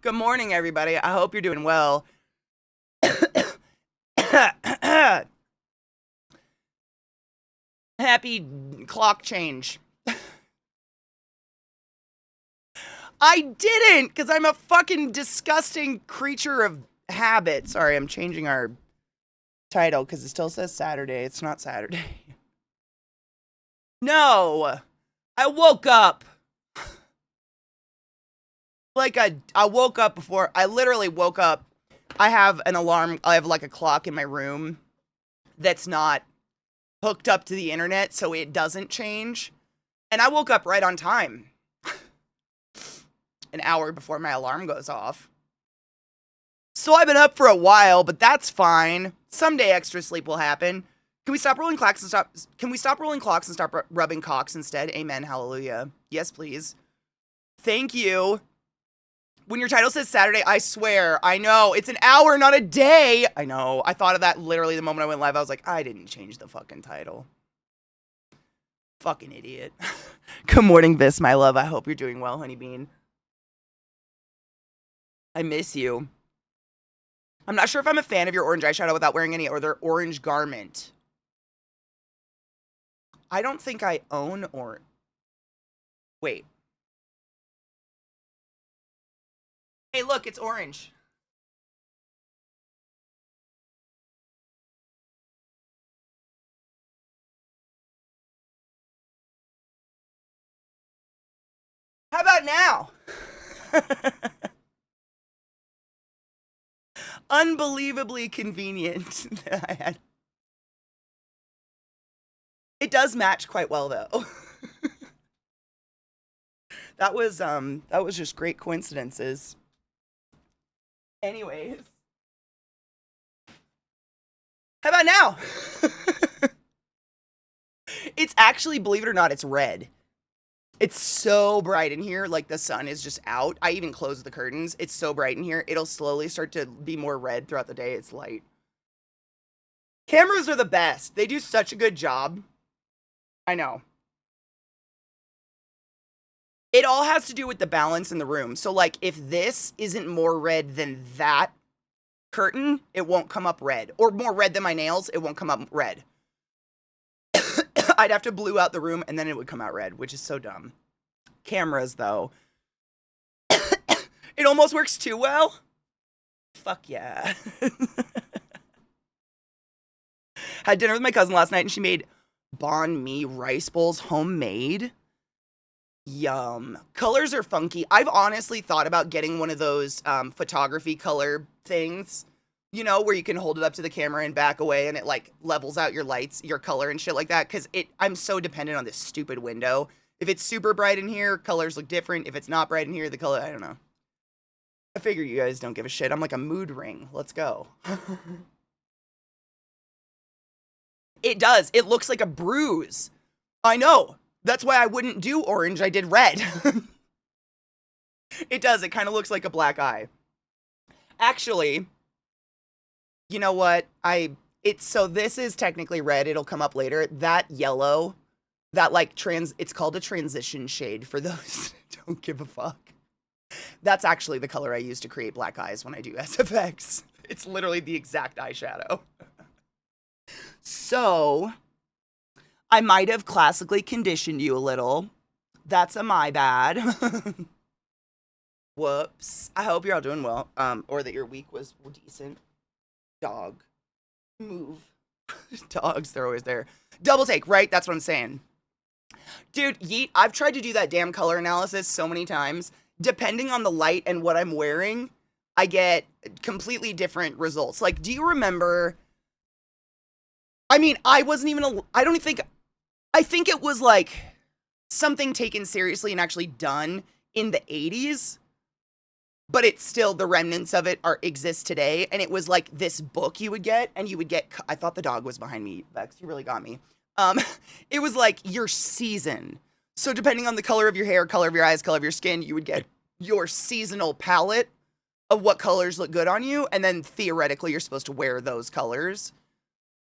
Good morning, everybody. I hope you're doing well. Happy clock change. I didn't, because I'm a fucking disgusting creature of habit. Sorry, I'm changing our title because it still says Saturday. It's not Saturday. No, I woke up. I woke up before, I literally woke up. I have an alarm, I have like a clock in my room that's not hooked up to the internet, so it doesn't change. And I woke up right on time. An hour before my alarm goes off. So I've been up for a while, but that's fine. Someday extra sleep will happen. Can we stop rolling clocks and stop rolling clocks and stop rubbing cocks instead? Amen. Hallelujah. Yes, please. Thank you. When your title says Saturday, I swear, I know, it's an hour, not a day. I know. I thought of that literally the moment I went live. I was like, I didn't change the fucking title. Fucking idiot. Good morning, Vis, my love. I hope you're doing well, honeybean. I miss you. I'm not sure if I'm a fan of your orange eyeshadow without wearing any other orange garment. I don't think I own orange. Wait. Hey, look, it's orange. How about now? Unbelievably convenient that I had. It does match quite well though. That was just great coincidences. Anyways. How about now? It's actually, believe it or not, it's red. It's so bright in here, like the sun is just out. I even closed the curtains. It's so bright in here. It'll slowly start to be more red throughout the day. It's light. Cameras are the best. They do such a good job. I know. It all has to do with the balance in the room. So like if this isn't more red than that curtain, it won't come up red. Or more red than my nails, it won't come up red. I'd have to blue out the room and then it would come out red, which is so dumb. Cameras, though. It almost works too well. Fuck yeah. Had dinner with my cousin last night and she made banh mi rice bowls homemade. Yum. Colors are funky. I've honestly thought about getting one of those photography color things. You know, where you can hold it up to the camera and back away and it like levels out your lights, your color and shit like that. Cause I'm so dependent on this stupid window. If it's super bright in here, colors look different. If it's not bright in here, the color, I don't know. I figure you guys don't give a shit. I'm like a mood ring. Let's go. It does. It looks like a bruise. I know. That's why I wouldn't do orange. I did red. It does. It kind of looks like a black eye. Actually, you know what? So this is technically red. It'll come up later. That yellow, that like it's called a transition shade for those who don't give a fuck. That's actually the color I use to create black eyes when I do SFX. It's literally the exact eyeshadow. So, I might have classically conditioned you a little. That's a my bad. Whoops. I hope you're all doing well. Or that your week was decent. Dog. Move. Dogs, they're always there. Double take, right? That's what I'm saying. Dude, yeet, I've tried to do that damn color analysis so many times. Depending on the light and what I'm wearing, I get completely different results. Like, do you remember? I mean, I think it was like something taken seriously and actually done in the 80s. But it's still, the remnants of it exist today. And it was like this book you would get, and you would get, I thought the dog was behind me, Vex, you really got me. It was like your season. So depending on the color of your hair, color of your eyes, color of your skin, you would get your seasonal palette of what colors look good on you. And then theoretically, you're supposed to wear those colors.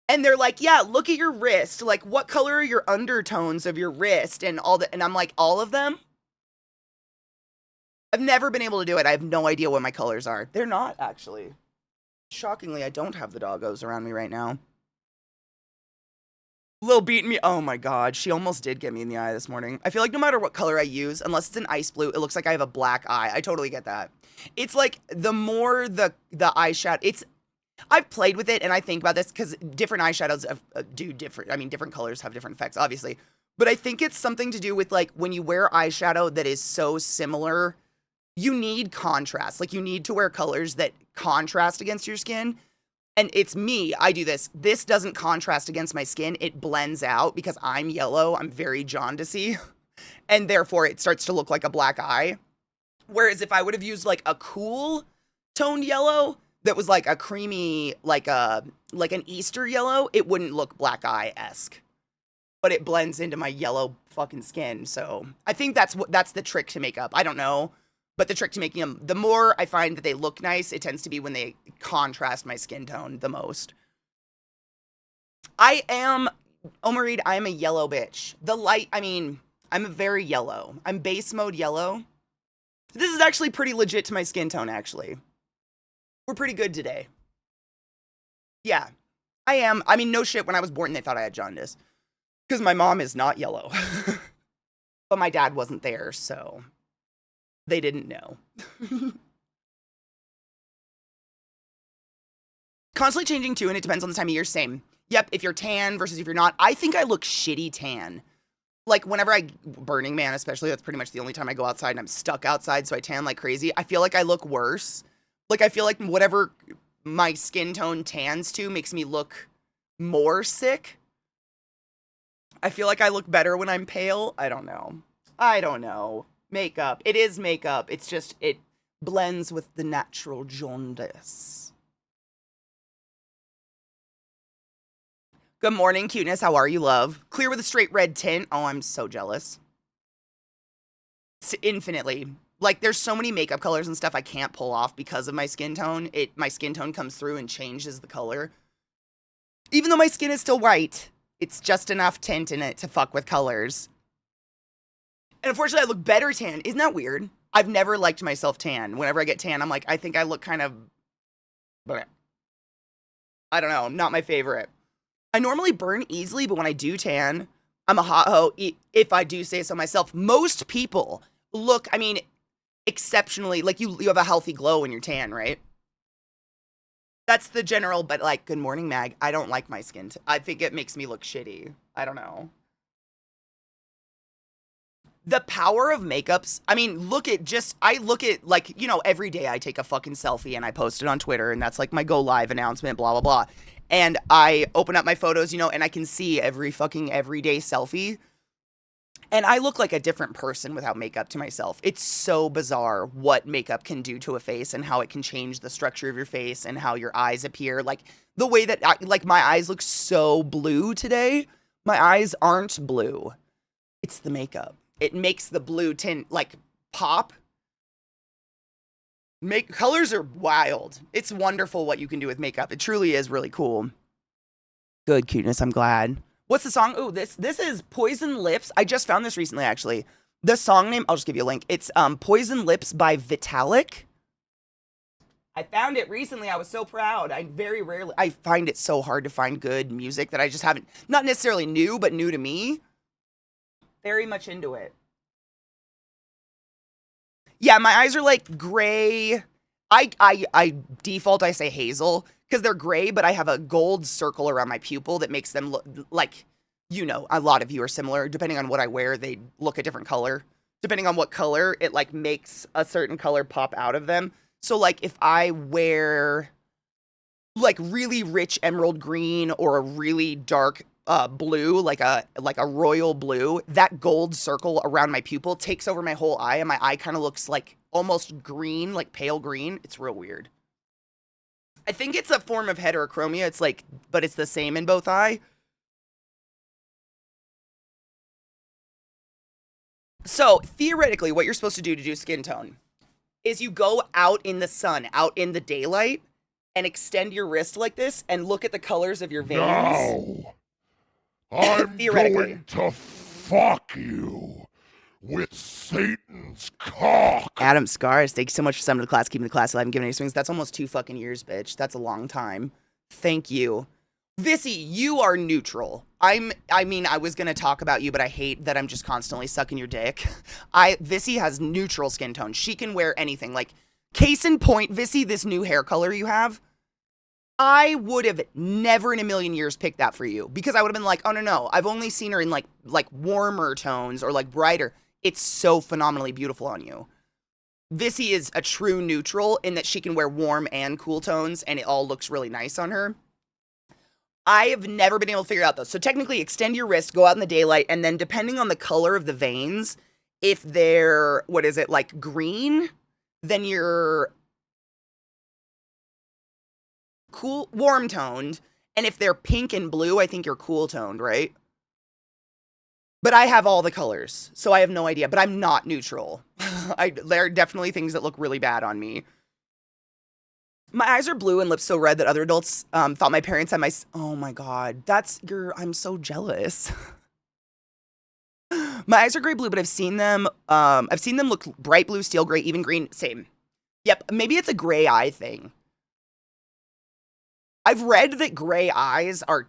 And they're like, yeah, look at your wrist. Like, what color are your undertones of your wrist and all that? And I'm like, all of them? I've never been able to do it. I have no idea what my colors are. They're not, actually. Shockingly, I don't have the doggos around me right now. Lil beating me. Oh my god, she almost did get me in the eye this morning. I feel like no matter what color I use, unless it's an ice blue, it looks like I have a black eye. I totally get that. It's like the more the eyeshadow, I've played with it and I think about this because different eyeshadows do different. I mean, different colors have different effects, obviously. But I think it's something to do with like when you wear eyeshadow that is so similar, you need contrast. Like you need to wear colors that contrast against your skin. And it's me, I do this. This doesn't contrast against my skin. It blends out because I'm yellow. I'm very jaundicey. And therefore it starts to look like a black eye. Whereas if I would have used like a cool toned yellow that was like a creamy, like an Easter yellow, it wouldn't look black eye-esque. But it blends into my yellow fucking skin. So I think that's the trick to makeup. I don't know. But the trick to making them, the more I find that they look nice, it tends to be when they contrast my skin tone the most. Omar Reed, I am a yellow bitch. I'm a very yellow. I'm base mode yellow. This is actually pretty legit to my skin tone, actually. We're pretty good today. Yeah, I am. I mean, no shit, when I was born, they thought I had jaundice. Because my mom is not yellow. But my dad wasn't there, so they didn't know. Constantly changing too, and it depends on the time of year. Same. Yep, if you're tan versus if you're not. I think I look shitty tan. Like, whenever Burning Man especially, that's pretty much the only time I go outside and I'm stuck outside, so I tan like crazy. I feel like I look worse. Like, I feel like whatever my skin tone tans to makes me look more sick. I feel like I look better when I'm pale. I don't know. Makeup. It is makeup. It's just, it blends with the natural jaundice. Good morning, cuteness. How are you, love? Clear with a straight red tint. Oh, I'm so jealous. Infinitely. Like, there's so many makeup colors and stuff I can't pull off because of my skin tone. My skin tone comes through and changes the color. Even though my skin is still white, it's just enough tint in it to fuck with colors. And unfortunately, I look better tan. Isn't that weird? I've never liked myself tan. Whenever I get tan, I'm like, I think I look kind of... Bleh. I don't know. Not my favorite. I normally burn easily, but when I do tan, I'm a hot hoe, if I do say so myself. Most people look, I mean, exceptionally, like you have a healthy glow when you're tan, right? That's the general, but like, good morning, Mag. I don't like my skin. I think it makes me look shitty. I don't know. The power of makeups, I mean, I look at, like, you know, every day I take a fucking selfie and I post it on Twitter, and that's like my go live announcement, blah, blah, blah. And I open up my photos, you know, and I can see every fucking everyday selfie. And I look like a different person without makeup to myself. It's so bizarre what makeup can do to a face and how it can change the structure of your face and how your eyes appear. Like, the way that, like, my eyes look so blue today. My eyes aren't blue. It's the makeup. It makes the blue tint, like, pop. Colors are wild. It's wonderful what you can do with makeup. It truly is really cool. Good, cuteness. I'm glad. What's the song? Oh, this is Poison Lips. I just found this recently, actually. The song name, I'll just give you a link. It's Poison Lips by Vitalik. I found it recently. I was so proud. I find it so hard to find good music that I just haven't, not necessarily new, but new to me. Very much into it. Yeah, my eyes are like gray. I default, I say hazel because they're gray, but I have a gold circle around my pupil that makes them look like, you know, a lot of you are similar. Depending on what I wear, they look a different color. Depending on what color, it like makes a certain color pop out of them. So like if I wear like really rich emerald green or a really dark blue, like a royal blue, that gold circle around my pupil takes over my whole eye, and my eye kind of looks like almost green, like pale green. It's real weird. I think it's a form of heterochromia. It's like, but it's the same in both eye. So theoretically, what you're supposed to do skin tone is you go out in the sun, out in the daylight, and extend your wrist like this and look at the colors of your veins. Now, I'm going to fuck you with Satan's cock. Adam Scars, thank you so much for summoning the class, keeping the class alive and giving any swings. That's almost 2 fucking years, bitch. That's a long time. Thank you. Vissy, you are neutral. I mean, I was gonna talk about you, but I hate that I'm just constantly sucking your dick. Vissy has neutral skin tone. She can wear anything. Like, case in point, Vissy, this new hair color you have, I would have never in a million years picked that for you, because I would have been like, oh no, I've only seen her in like warmer tones or like brighter. It's so phenomenally beautiful on you. Vissy is a true neutral in that she can wear warm and cool tones, and it all looks really nice on her. I have never been able to figure it out though. So technically, extend your wrist, go out in the daylight, and then depending on the color of the veins, if they're, what is it, like green, then you're cool, warm toned. And if they're pink and blue, I think you're cool toned, right? But I have all the colors, so I have no idea. But I'm not neutral. There are definitely things that look really bad on me. My eyes are blue and lips so red that other adults thought my parents had my... Oh my god. I'm so jealous. My eyes are gray blue, but I've seen them look bright blue, steel gray, even green. Same. Yep, maybe it's a gray eye thing. I've read that gray eyes are,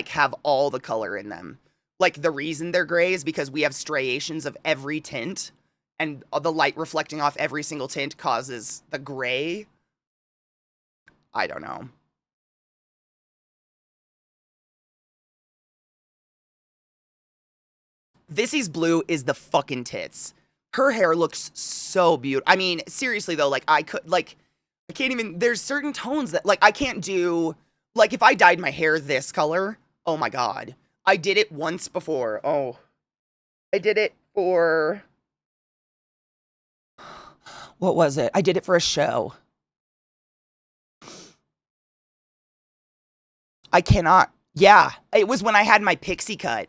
have all the color in them. Like, the reason they're gray is because we have striations of every tint, and the light reflecting off every single tint causes the gray. I don't know. Vissy's blue is the fucking tits. Her hair looks so beautiful. I mean, seriously though, like, I can't even, there's certain tones that, like, I can't do, like, if I dyed my hair this color, oh my god. I did it once before. Oh. I did it for, what was it? I did it for a show. I cannot. Yeah, it was when I had my pixie cut.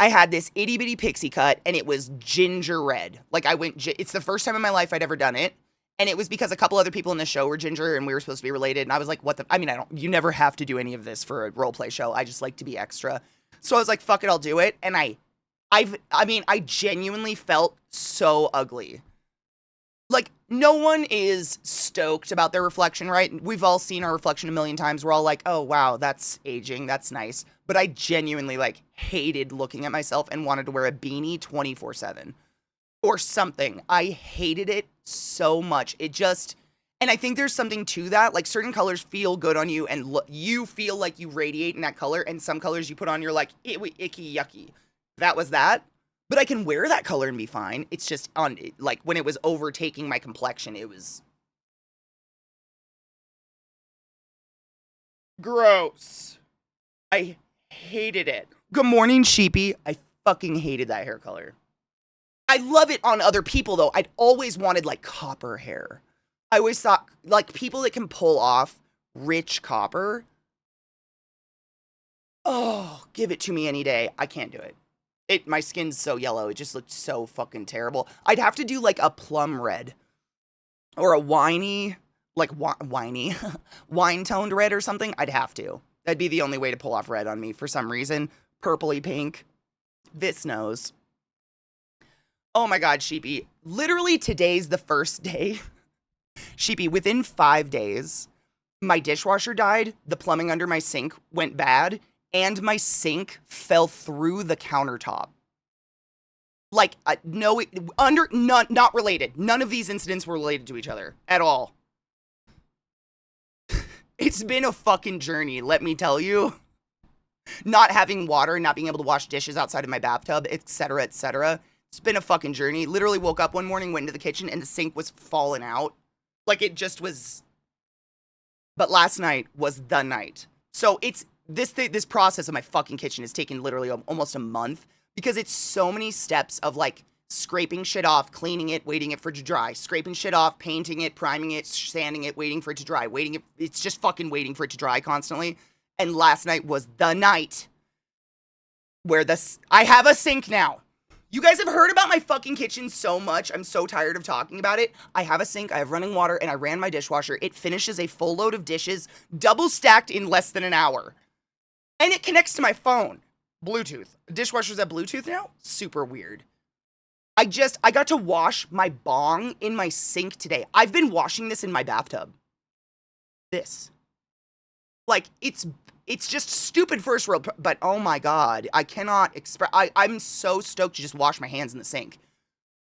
I had this itty bitty pixie cut, and it was ginger red. Like, it's the first time in my life I'd ever done it. And it was because a couple other people in the show were ginger, and we were supposed to be related. And I was like, you never have to do any of this for a role play show. I just like to be extra. So I was like, fuck it, I'll do it. And I genuinely felt so ugly. Like, no one is stoked about their reflection, right? We've all seen our reflection a million times. We're all like, oh, wow, that's aging. That's nice. But I genuinely, like, hated looking at myself and wanted to wear a beanie 24/7 or something. I hated it so much. It just, and I think there's something to that. Like, certain colors feel good on you, and you feel like you radiate in that color, and some colors you put on, you're like, icky, yucky. That was that. But I can wear that color and be fine. It's just like, when it was overtaking my complexion, it was gross. I hated it. Good morning, sheepy. I fucking hated that hair color. I love it on other people, though. I'd always wanted, like, copper hair. I always thought, like, people that can pull off rich copper. Oh, give it to me any day. I can't do it. My skin's so yellow. It just looked so fucking terrible. I'd have to do, like, a plum red. Or a winey, like, wine-toned red or something. I'd have to. That'd be the only way to pull off red on me for some reason. Purpley pink. Vis knows. Oh my god, Sheepy. Literally, today's the first day. Sheepy, within 5 days, my dishwasher died, the plumbing under my sink went bad, and my sink fell through the countertop. Like, not related. None of these incidents were related to each other at all. It's been a fucking journey, let me tell you. Not having water, not being able to wash dishes outside of my bathtub, etc., etc. It's been a fucking journey. Literally woke up one morning, went into the kitchen, and the sink was falling out. Like, it just was. But last night was the night. So it's this process of my fucking kitchen has taken literally almost a month, because it's so many steps of, like, scraping shit off, cleaning it, waiting it for it to dry, scraping shit off, painting it, priming it, sanding it, waiting for it to dry, it's just fucking waiting for it to dry constantly. And last night was the night where I have a sink now. You guys have heard about my fucking kitchen so much. I'm so tired of talking about it. I have a sink, I have running water, and I ran my dishwasher. It finishes a full load of dishes, double stacked in less than an hour. And it connects to my phone. Bluetooth. Dishwashers have Bluetooth now? Super weird. I got to wash my bong in my sink today. I've been washing this in my bathtub. This. Like, it's just stupid first world, but oh my God, I cannot express, I'm so stoked to just wash my hands in the sink.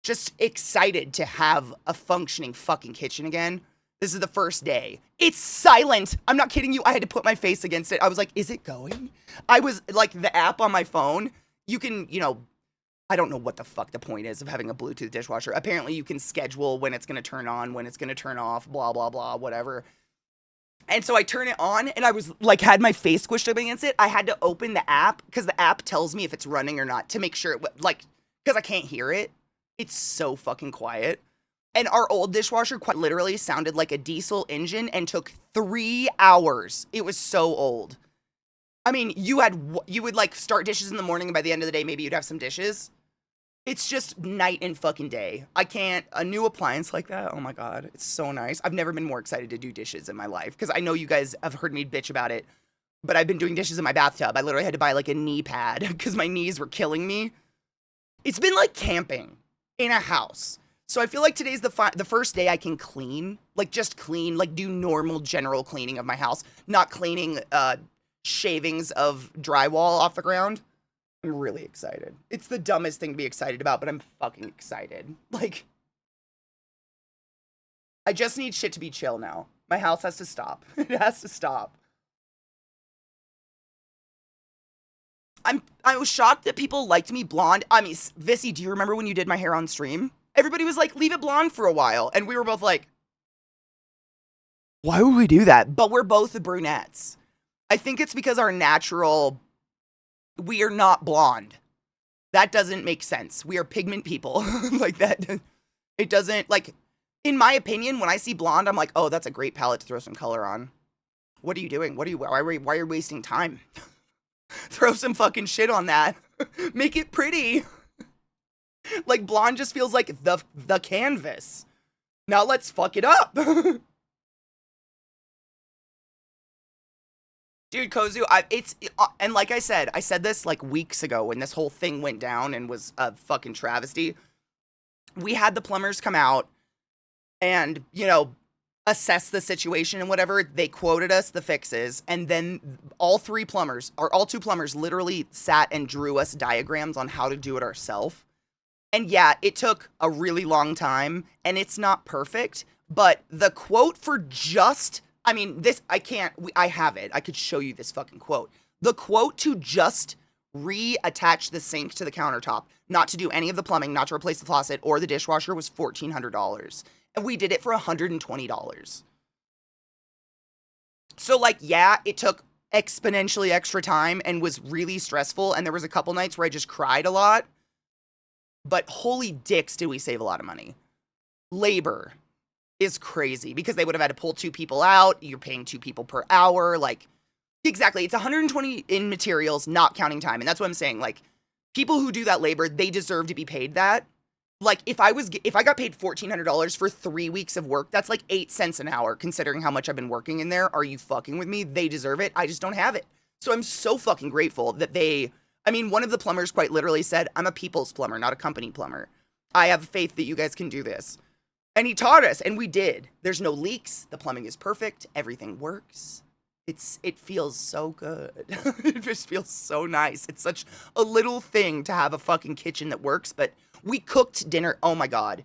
Just excited to have a functioning fucking kitchen again. This is the first day. It's silent. I'm not kidding you. I had to put my face against it. I was like, is it going? I was like, the app on my phone, you can, I don't know what the fuck the point is of having a Bluetooth dishwasher. Apparently you can schedule when it's going to turn on, when it's going to turn off, blah, blah, blah, whatever. And so I turn it on and I was like, had my face squished up against it. I had to open the app because the app tells me if it's running or not to make sure it, because I can't hear it. It's so fucking quiet. And our old dishwasher quite literally sounded like a diesel engine and took 3 hours. It was so old. I mean, you would like start dishes in the morning and by the end of the day, maybe you'd have some dishes. It's just night and fucking day. A new appliance like that, oh my God, it's so nice. I've never been more excited to do dishes in my life because I know you guys have heard me bitch about it, but I've been doing dishes in my bathtub. I literally had to buy like a knee pad because my knees were killing me. It's been like camping in a house. So I feel like today's the first day I can clean, like just clean, like do normal general cleaning of my house, not cleaning shavings of drywall off the ground. I'm really excited. It's the dumbest thing to be excited about, but I'm fucking excited. Like, I just need shit to be chill now. My house has to stop. It has to stop. I was shocked that people liked me blonde. I mean, Vissy, do you remember when you did my hair on stream? Everybody was like, leave it blonde for a while. And we were both like, why would we do that? But we're both the brunettes. I think it's because we are not blonde. That doesn't make sense. We are pigment people. Like that. It doesn't, like, in my opinion, when I see blonde, I'm like, oh, that's a great palette to throw some color on. What are you doing? Why are you wasting time? Throw some fucking shit on that. Make it pretty. Like, blonde just feels like the canvas. Now let's fuck it up. Dude, Kozu, and like I said this like weeks ago when this whole thing went down and was a fucking travesty. We had the plumbers come out and, assess the situation and whatever. They quoted us the fixes, and then all two plumbers literally sat and drew us diagrams on how to do it ourselves. And yeah, it took a really long time, and it's not perfect, but the quote for just, I mean, I have it. I could show you this fucking quote. The quote to just reattach the sink to the countertop, not to do any of the plumbing, not to replace the faucet or the dishwasher, was $1,400. And we did it for $120. So, like, yeah, it took exponentially extra time and was really stressful. And there was a couple nights where I just cried a lot. But holy dicks, did we save a lot of money. Labor is crazy because they would have had to pull 2 people out. You're paying 2 people per hour. Like, exactly. It's $120 in materials, not counting time. And that's what I'm saying. Like, people who do that labor, they deserve to be paid that. Like, if I got paid $1,400 for 3 weeks of work, that's like 8 cents an hour, considering how much I've been working in there. Are you fucking with me? They deserve it. I just don't have it. So I'm so fucking grateful that one of the plumbers quite literally said, I'm a people's plumber, not a company plumber. I have faith that you guys can do this. And he taught us, and we did. There's no leaks. The plumbing is perfect. Everything works. It feels so good. It just feels so nice. It's such a little thing to have a fucking kitchen that works, but we cooked dinner. Oh my God.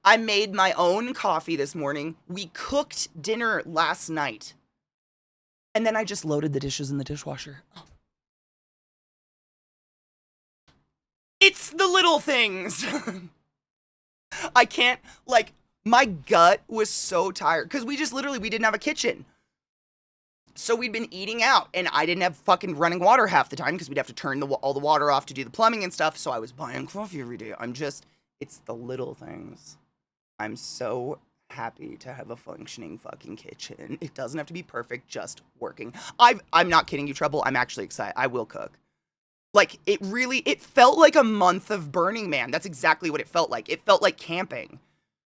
I made my own coffee this morning. We cooked dinner last night. And then I just loaded the dishes in the dishwasher. Oh. It's the little things. I can't, like, my gut was so tired because we didn't have a kitchen. So we'd been eating out, and I didn't have fucking running water half the time because we'd have to turn all the water off to do the plumbing and stuff. So I was buying coffee every day. It's the little things. I'm so happy to have a functioning fucking kitchen. It doesn't have to be perfect, just working. I'm not kidding you, Trouble. I'm actually excited. I will cook. Like, it felt like a month of Burning Man. That's exactly what it felt like. It felt like camping.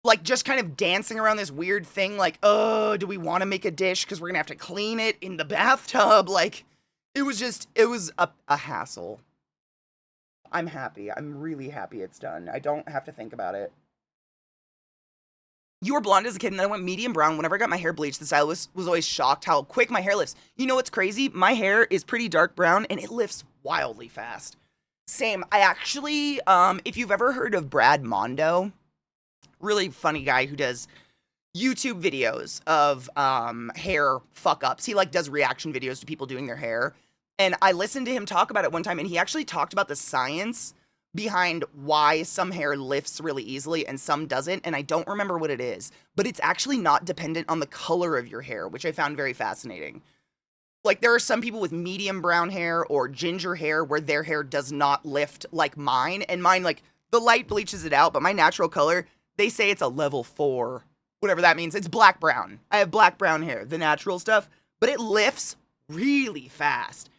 Like, just kind of dancing around this weird thing, like, oh, do we want to make a dish because we're going to have to clean it in the bathtub? Like, it was a hassle. I'm happy. I'm really happy it's done. I don't have to think about it. You were blonde as a kid, and then I went medium brown. Whenever I got my hair bleached, the stylist was always shocked how quick my hair lifts. You know what's crazy? My hair is pretty dark brown, and it lifts wildly fast. Same. I actually, if you've ever heard of Brad Mondo, really funny guy who does YouTube videos of hair fuck-ups. He, like, does reaction videos to people doing their hair. And I listened to him talk about it one time, and he actually talked about the science behind why some hair lifts really easily and some doesn't, and I don't remember what it is, but it's actually not dependent on the color of your hair, which I found very fascinating. Like, there are some people with medium brown hair or ginger hair where their hair does not lift like mine, and mine, like, the light bleaches it out, but my natural color, they say it's a level 4, whatever that means. It's black brown. I have black brown hair, the natural stuff, but it lifts really fast.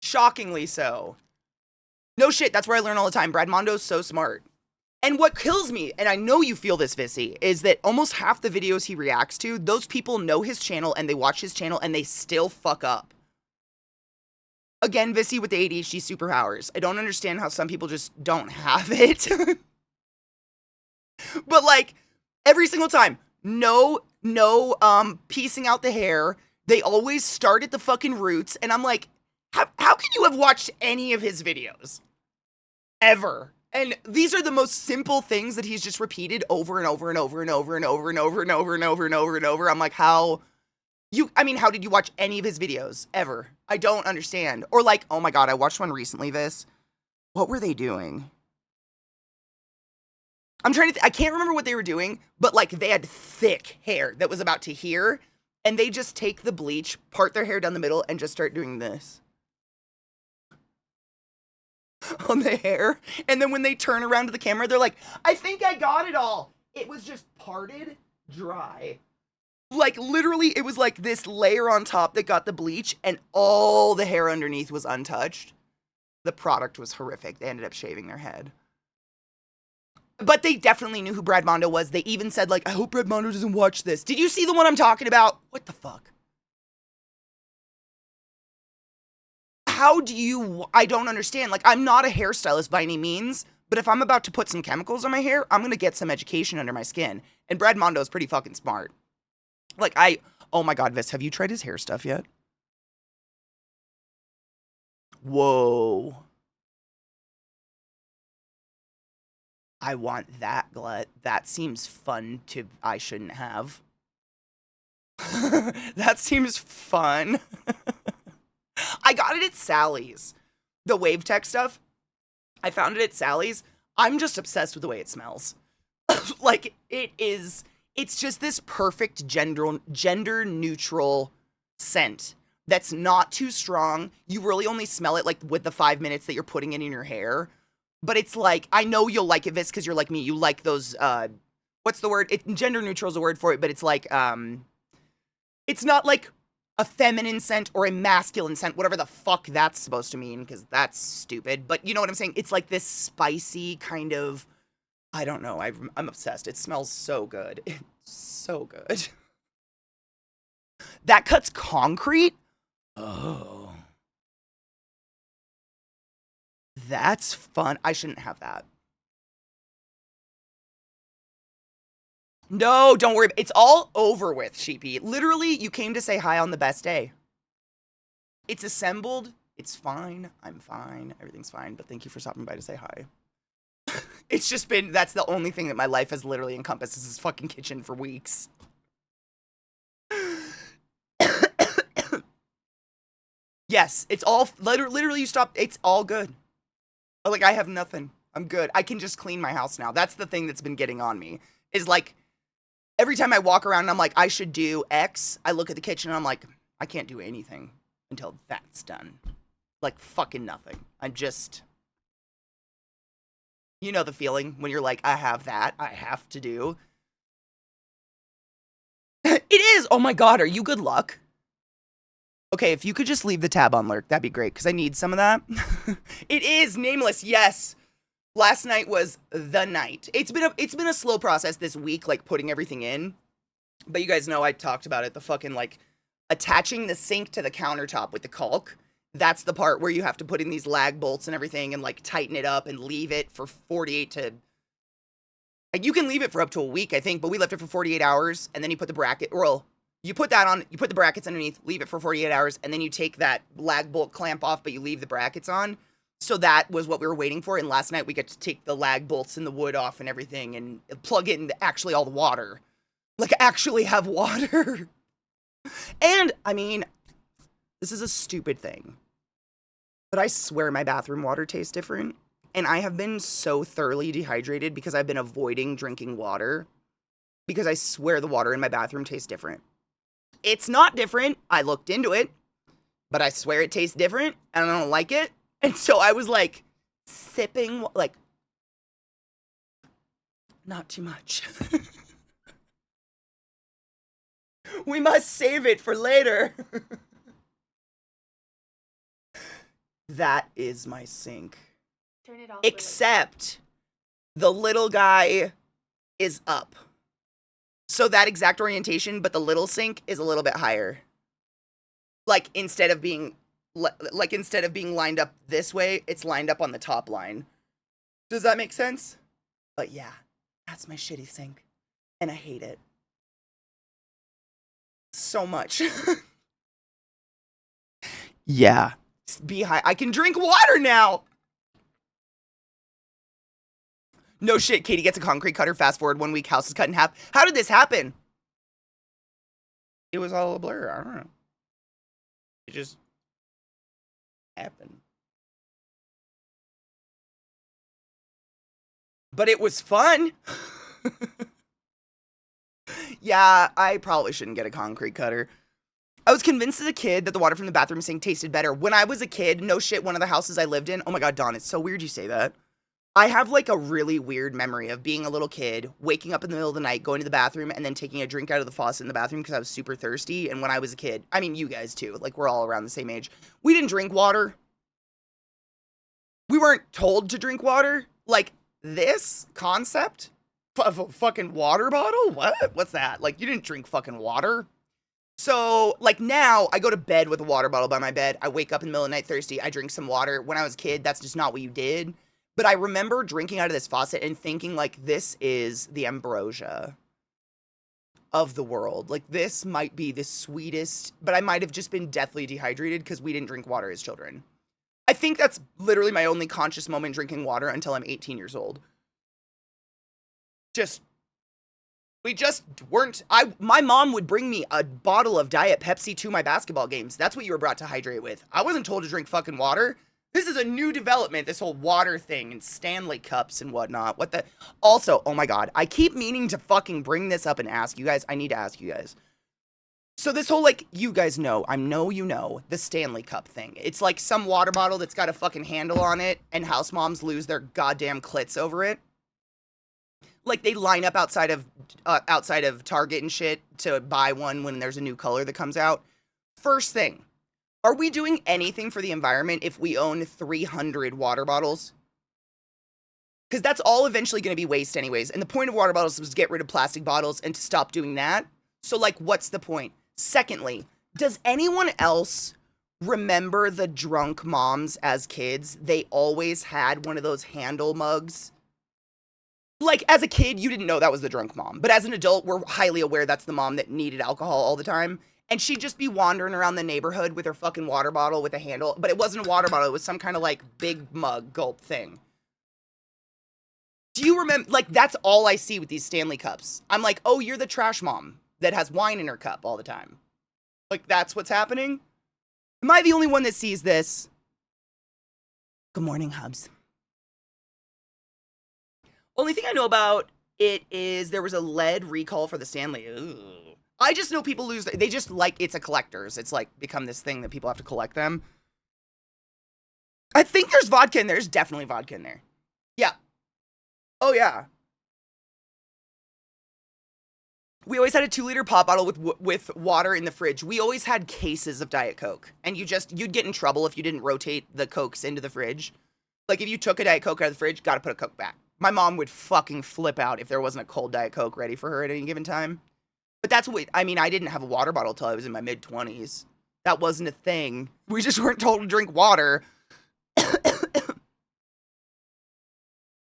Shockingly so. No shit, that's where I learn all the time. Brad Mondo's so smart. And what kills me, and I know you feel this, Vissy, is that almost half the videos he reacts to, those people know his channel and they watch his channel and they still fuck up. Again, Vissy with the ADHD superpowers. I don't understand how some people just don't have it. But like, every single time, no piecing out the hair. They always start at the fucking roots, and I'm like, how can you have watched any of his videos? Ever. And these are the most simple things that he's just repeated over and over and over and over and over and over and over and over and over and over. I'm like, how did you watch any of his videos? Ever. I don't understand. Or like, oh my god, I watched one recently, Viss. What were they doing? I'm trying to I can't remember what they were doing, but like they had thick hair that was about to here, and they just take the bleach, part their hair down the middle, and just start doing this on the hair. And then when they turn around to the camera, they're like, I think I got it all. It was just parted dry. Like, literally, it was like this layer on top that got the bleach, and all the hair underneath was untouched. The product was horrific. They ended up shaving their head. But they definitely knew who Brad Mondo was. They even said, like, I hope Brad Mondo doesn't watch this. Did you see the one I'm talking about? What the fuck? How do you... I don't understand. Like, I'm not a hairstylist by any means, but if I'm about to put some chemicals on my hair, I'm going to get some education under my skin. And Brad Mondo is pretty fucking smart. Like, oh my god, Viss, have you tried his hair stuff yet? Whoa. I want that glut. That seems fun to... I shouldn't have. That seems fun. I got it at Sally's. The wave tech stuff. I found it at Sally's. I'm just obsessed with the way it smells. Like, it's just this perfect gender neutral scent that's not too strong. You really only smell it like with the 5 minutes that you're putting it in your hair. But it's like, I know you'll like it, Viss, because you're like me. You like those, what's the word? Gender neutral is a word for it, but it's like, it's not like a feminine scent or a masculine scent, whatever the fuck that's supposed to mean, because that's stupid. But you know what I'm saying? It's like this spicy kind of, I don't know. I'm obsessed. It smells so good. It's so good. That cuts concrete? Oh. That's fun. I shouldn't have that. No, don't worry. It's all over with, Sheepy. Literally, you came to say hi on the best day. It's assembled. It's fine. I'm fine. Everything's fine. But thank you for stopping by to say hi. It's just been, that's the only thing that my life has literally encompassed is this fucking kitchen for weeks. Yes, it's all, literally you stop, it's all good. Like, I have nothing. I'm good. I can just clean my house now. That's the thing that's been getting on me. Is like, every time I walk around and I'm like, I should do X, I look at the kitchen and I'm like, I can't do anything until that's done. Like, fucking nothing. I'm just... You know the feeling when you're like, I have that, I have to do. It is! Oh my god, are you good luck? Okay, if you could just leave the tab on lurk, that'd be great, because I need some of that. It is nameless, yes. Last night was the night. It's been a slow process this week, like putting everything in. But you guys know I talked about it, the fucking like attaching the sink to the countertop with the caulk That's the part where you have to put in these lag bolts and everything and like tighten it up and leave it for 48 to, like, you can leave it for up to a week, I think, but we left it for 48 hours and then you put the bracket, well, you put that on, you put the brackets underneath, leave it for 48 hours, and then you take that lag bolt clamp off, but you leave the brackets on. So that was what we were waiting for. And last night we got to take the lag bolts and the wood off and everything and plug in actually all the water. Like, actually have water. And, I mean, this is a stupid thing, but I swear my bathroom water tastes different. And I have been so thoroughly dehydrated because I've been avoiding drinking water, because I swear the water in my bathroom tastes different. It's not different. I looked into it, but I swear it tastes different and I don't like it. And so I was like sipping, like, not too much. We must save it for later. That is my sink. Turn it off. Except the little guy is up. So that exact orientation, but the little sink is a little bit higher. Like, instead of being lined up this way, it's lined up on the top line. Does that make sense? But yeah, that's my shitty sink. And I hate it so much. Yeah. Be high. I can drink water now. No shit, Katie gets a concrete cutter. Fast forward 1 week, house is cut in half. How did this happen? It was all a blur. I don't know. It just happened. But it was fun. Yeah, I probably shouldn't get a concrete cutter. I was convinced as a kid that the water from the bathroom sink tasted better. When I was a kid, no shit, one of the houses I lived in, oh my God, Dawn, it's so weird you say that. I have like a really weird memory of being a little kid, waking up in the middle of the night, going to the bathroom, and then taking a drink out of the faucet in the bathroom because I was super thirsty. And when I was a kid, I mean, you guys too, like we're all around the same age. We didn't drink water. We weren't told to drink water. Like, this concept of a fucking water bottle? What? What's that? Like, you didn't drink fucking water. So, like, now I go to bed with a water bottle by my bed. I wake up in the middle of the night thirsty. I drink some water. When I was a kid, that's just not what you did. But I remember drinking out of this faucet and thinking, like, this is the ambrosia of the world. Like, this might be the sweetest, but I might have just been deathly dehydrated because we didn't drink water as children. I think that's literally my only conscious moment drinking water until I'm 18 years old. We just weren't. My mom would bring me a bottle of Diet Pepsi to my basketball games. That's what you were brought to hydrate with. I wasn't told to drink fucking water. This is a new development, this whole water thing and Stanley cups and whatnot. What the? Also, oh my God, I keep meaning to fucking bring this up and ask you guys. I need to ask you guys. So this whole, like, you guys know, I know you know, the Stanley Cup thing. It's like some water bottle that's got a fucking handle on it and house moms lose their goddamn clits over it. Like, they line up outside of Target and shit to buy one when there's a new color that comes out. First thing, are we doing anything for the environment if we own 300 water bottles? Because that's all eventually going to be waste anyways. And the point of water bottles was to get rid of plastic bottles and to stop doing that. So, like, what's the point? Secondly, does anyone else remember the drunk moms as kids? They always had one of those handle mugs. Like, as a kid, you didn't know that was the drunk mom. But as an adult, we're highly aware that's the mom that needed alcohol all the time. And she'd just be wandering around the neighborhood with her fucking water bottle with a handle. But it wasn't a water bottle. It was some kind of, like, big mug gulp thing. Do you remember? Like, that's all I see with these Stanley cups. I'm like, oh, you're the trash mom that has wine in her cup all the time. Like, that's what's happening? Am I the only one that sees this? Good morning, Hubs. Only thing I know about it is there was a lead recall for the Stanley. Ugh. I just know people lose. They just like, it's a collector's. It's like become this thing that people have to collect them. I think there's vodka in there. There's definitely vodka in there. Yeah. Oh, yeah. We always had a 2-liter pop bottle with water in the fridge. We always had cases of Diet Coke. And you'd get in trouble if you didn't rotate the Cokes into the fridge. Like, if you took a Diet Coke out of the fridge, gotta put a Coke back. My mom would fucking flip out if there wasn't a cold Diet Coke ready for her at any given time. But that's what, I mean, I didn't have a water bottle till I was in my mid-20s. That wasn't a thing. We just weren't told to drink water.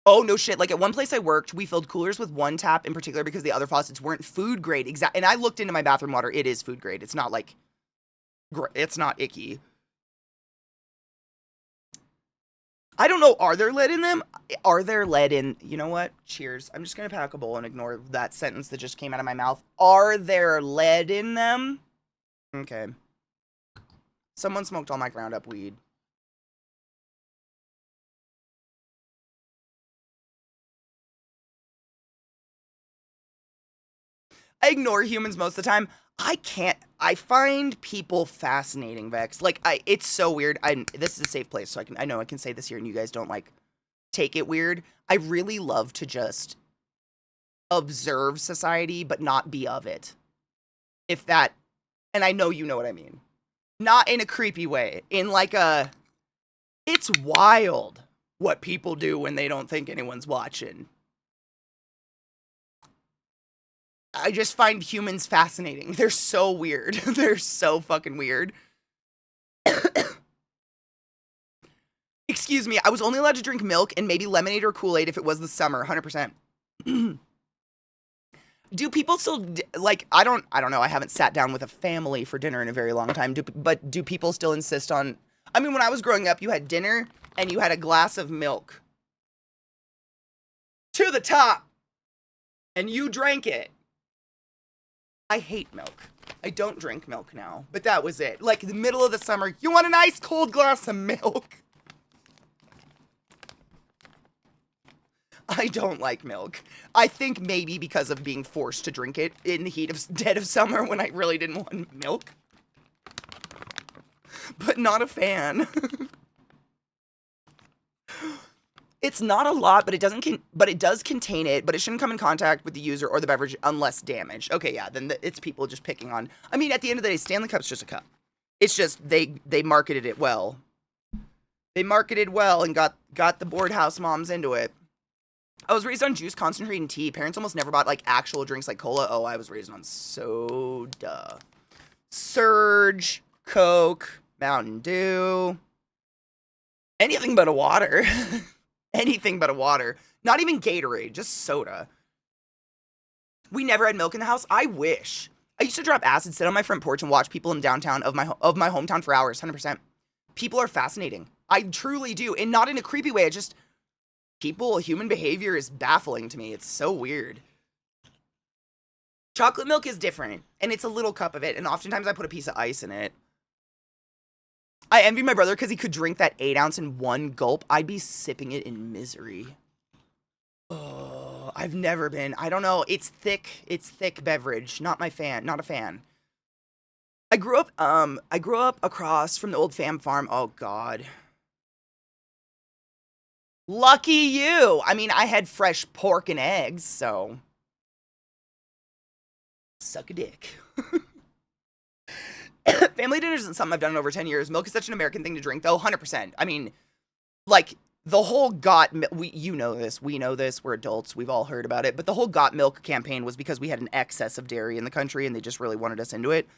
Oh, no shit. Like, at one place I worked, we filled coolers with one tap in particular because the other faucets weren't food grade. And I looked into my bathroom water. It is food grade. It's not, like, it's not icky. I don't know. Are there lead in them? Are there lead in... You know what? Cheers. I'm just going to pack a bowl and ignore that sentence that just came out of my mouth. Are there lead in them? Okay. Someone smoked all my ground up weed. I ignore humans most of the time. I find people fascinating, Vex. Like, it's so weird. This is a safe place, so I know I can say this here and you guys don't, like, take it weird. I really love to just observe society, but not be of it. If that, and I know you know what I mean. Not in a creepy way. In, like, it's wild what people do when they don't think anyone's watching. I just find humans fascinating. They're so weird. They're so fucking weird. Excuse me, I was only allowed to drink milk and maybe lemonade or Kool-Aid if it was the summer, 100%. Do people still, like, I don't know, I haven't sat down with a family for dinner in a very long time, but do people still insist on, I mean, when I was growing up, you had dinner and you had a glass of milk. To the top! And you drank it. I hate milk. I don't drink milk now, but that was it. Like, the middle of the summer, you want a nice cold glass of milk? I don't like milk. I think maybe because of being forced to drink it in the dead of summer when I really didn't want milk. But not a fan. It's not a lot, but it does contain it, but it shouldn't come in contact with the user or the beverage unless damaged. Okay, yeah, then it's people just picking on. I mean, at the end of the day, Stanley Cup's just a cup. It's just they marketed it well. They marketed well and got the board house moms into it. I was raised on juice, concentrate, and tea. Parents almost never bought, like, actual drinks like cola. Oh, I was raised on soda. Surge, Coke, Mountain Dew. Anything but a water. Anything but a water. Not even Gatorade, just soda. We never had milk in the house. I wish. I used to drop acid, sit on my front porch, and watch people in downtown of my hometown for hours, 100%. People are fascinating. I truly do. And not in a creepy way. Human behavior is baffling to me. It's so weird. Chocolate milk is different, and it's a little cup of it, and oftentimes I put a piece of ice in it. I envy my brother because he could drink that 8 ounce in one gulp. I'd be sipping it in misery. Oh, I've never been. I don't know. It's thick beverage. Not a fan. I grew up across from the old fam farm. Oh, God. Lucky you. I mean, I had fresh pork and eggs, so. Suck a dick. Family dinner isn't something I've done in over 10 years. Milk is such an American thing to drink, though. 100%. I mean, like, the whole you know this. We know this. We're adults. We've all heard about it. But the whole got milk campaign was because we had an excess of dairy in the country, and they just really wanted us into it.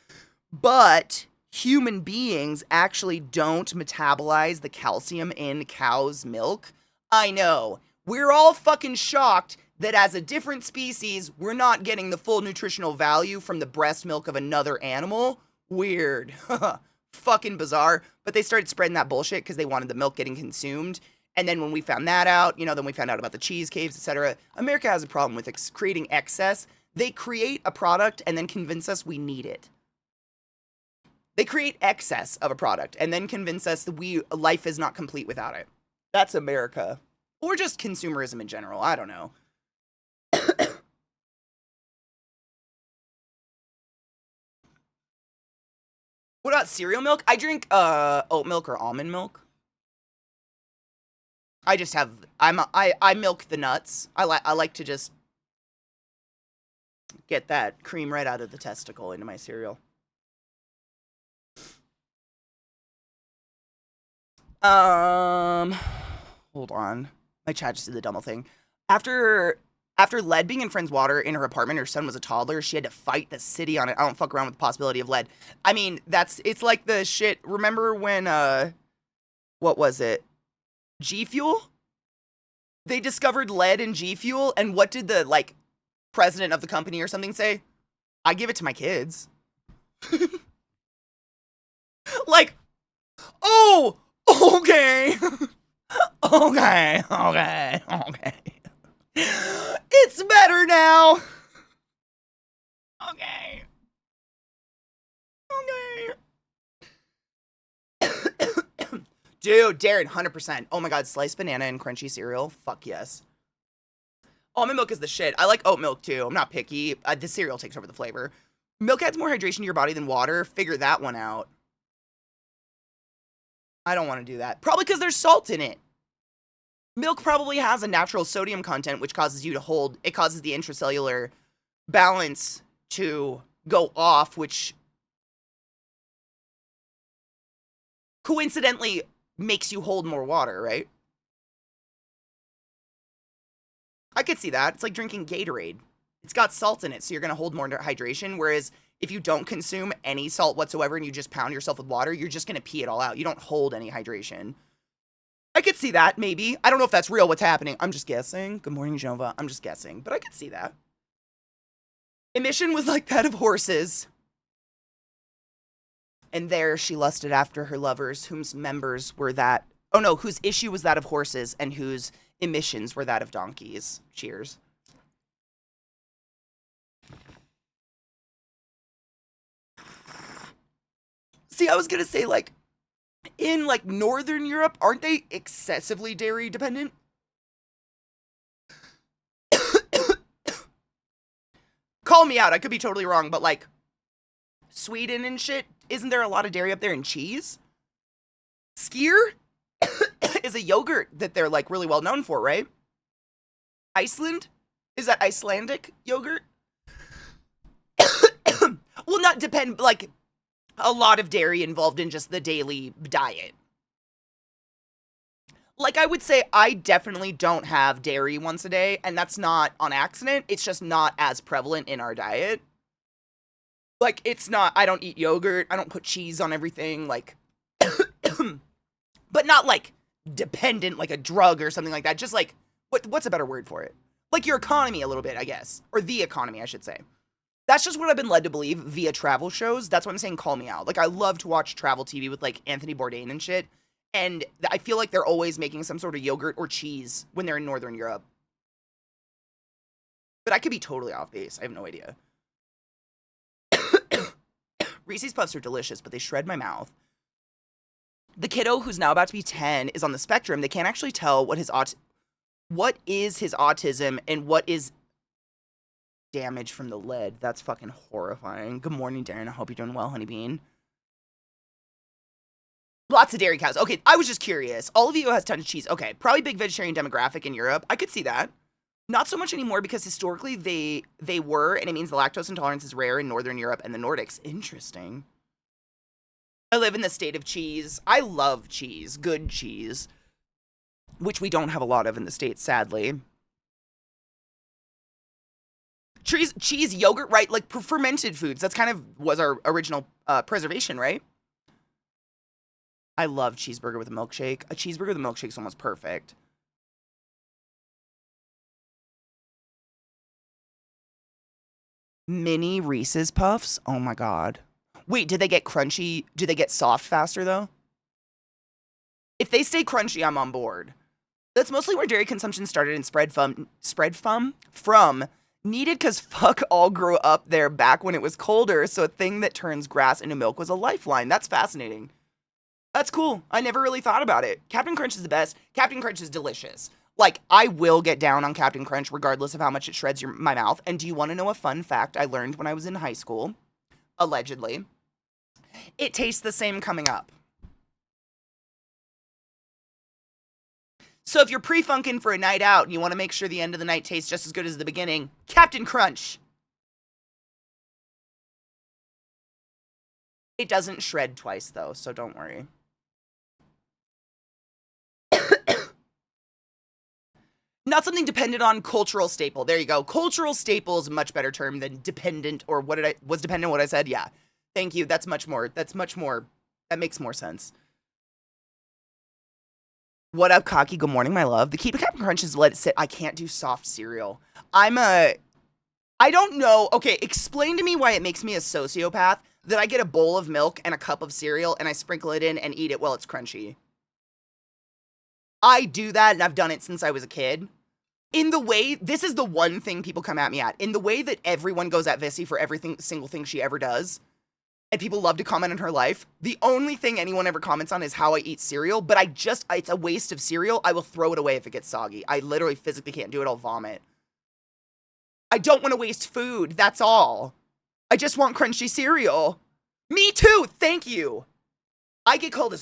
But human beings actually don't metabolize the calcium in cow's milk. I know. We're all fucking shocked that as a different species, we're not getting the full nutritional value from the breast milk of another animal. Weird. Fucking bizarre. But they started spreading that bullshit because they wanted the milk getting consumed. And then when we found that out, then we found out about the cheese caves, etc. America has a problem with creating excess. They create a product and then convince us we need it. They create excess of a product and then convince us that life is not complete without it. That's America. Or just consumerism in general. I don't know. What about cereal milk? I drink oat milk or almond milk. I milk the nuts. I like to just get that cream right out of the testicle into my cereal. Hold on. My chat just did the dumb thing. After After lead being in friend's water in her apartment, her son was a toddler. She had to fight the city on it. I don't fuck around with the possibility of lead. I mean, it's like the shit. Remember when, what was it? G Fuel? They discovered lead in G Fuel, and what did the, like, president of the company or something say? I give it to my kids. Like, oh, okay. Okay. It's better now. Okay. Dude, Darren, 100%. Oh my god, sliced banana and crunchy cereal? Fuck yes. Almond milk is the shit. I like oat milk too. I'm not picky. The cereal takes over the flavor. Milk adds more hydration to your body than water. Figure that one out. I don't want to do that. Probably because there's salt in it. Milk probably has a natural sodium content, which causes you to hold, it causes the intracellular balance to go off, which coincidentally makes you hold more water, right? I could see that. It's like drinking Gatorade. It's got salt in it, so you're going to hold more hydration, whereas if you don't consume any salt whatsoever and you just pound yourself with water, you're just going to pee it all out. You don't hold any hydration. I could see that, maybe. I don't know if that's real, what's happening. I'm just guessing. Good morning, Jova. I'm just guessing, but I could see that. Emission was like that of horses. And there she lusted after her lovers, whose members were that... Oh no, whose issue was that of horses, and whose emissions were that of donkeys. Cheers. See, I was gonna say, like, in, like, Northern Europe, aren't they excessively dairy dependent? Call me out, I could be totally wrong, but, like, Sweden and shit, isn't there a lot of dairy up there in cheese? Skyr is a yogurt that they're, like, really well known for, right? Iceland? Is that Icelandic yogurt? Well, not depend, like, a lot of dairy involved in just the daily diet. Like, I would say I definitely don't have dairy once a day, and that's not on accident. It's just not as prevalent in our diet. Like, it's not, I don't eat yogurt. I don't put cheese on everything, like, but not, like, dependent, like a drug or something like that. Just, like, what's a better word for it? Like your economy a little bit, I guess. Or the economy, I should say. That's just what I've been led to believe via travel shows. That's what I'm saying, call me out. Like, I love to watch travel TV with, like, Anthony Bourdain and shit. And I feel like they're always making some sort of yogurt or cheese when they're in Northern Europe. But I could be totally off base. I have no idea. Reese's Puffs are delicious, but they shred my mouth. The kiddo who's now about to be 10 is on the spectrum. They can't actually tell what is his autism and what is damage from the lead. That's fucking horrifying. Good morning, Darren. I hope you're doing well, honey bean. Lots of dairy cows. Okay, I was just curious. Olivia has tons of cheese. Okay, probably big vegetarian demographic in Europe. I could see that. Not so much anymore because historically they were, and it means the lactose intolerance is rare in Northern Europe and the Nordics. Interesting. I live in the state of cheese. I love cheese. Good cheese. Which we don't have a lot of in the States, sadly. Cheese, yogurt, right? Like fermented foods. That's kind of was our original preservation, right? I love cheeseburger with a milkshake. A cheeseburger with a milkshake is almost perfect. Mini Reese's Puffs? Oh my god. Wait, did they get crunchy? Do they get soft faster, though? If they stay crunchy, I'm on board. That's mostly where dairy consumption started in spread from needed because fuck all grew up there back when it was colder, so a thing that turns grass into milk was a lifeline. That's fascinating. That's cool. I never really thought about it. Captain Crunch is the best. Captain Crunch is delicious. Like, I will get down on Captain Crunch regardless of how much it shreds my mouth. And do you want to know a fun fact I learned when I was in high school? Allegedly. It tastes the same coming up. So if you're pre-funking for a night out and you want to make sure the end of the night tastes just as good as the beginning, Captain Crunch. It doesn't shred twice, though, so don't worry. Not something dependent on, cultural staple. There you go. Cultural staple is a much better term than dependent, or was dependent what I said? Yeah. Thank you. That makes more sense. What up, Cocky? Good morning, my love. The Keep It Captain Crunch is let it sit. I can't do soft cereal. I don't know. Okay, explain to me why it makes me a sociopath that I get a bowl of milk and a cup of cereal and I sprinkle it in and eat it while it's crunchy. I do that, and I've done it since I was a kid. In the way, this is the one thing people come at me at. In the way that everyone goes at Vissy for single thing she ever does, and people love to comment on her life, the only thing anyone ever comments on is how I eat cereal, but it's a waste of cereal. I will throw it away if it gets soggy. I literally physically can't do it. I'll vomit. I don't want to waste food. That's all. I just want crunchy cereal. Me too. Thank you. I get called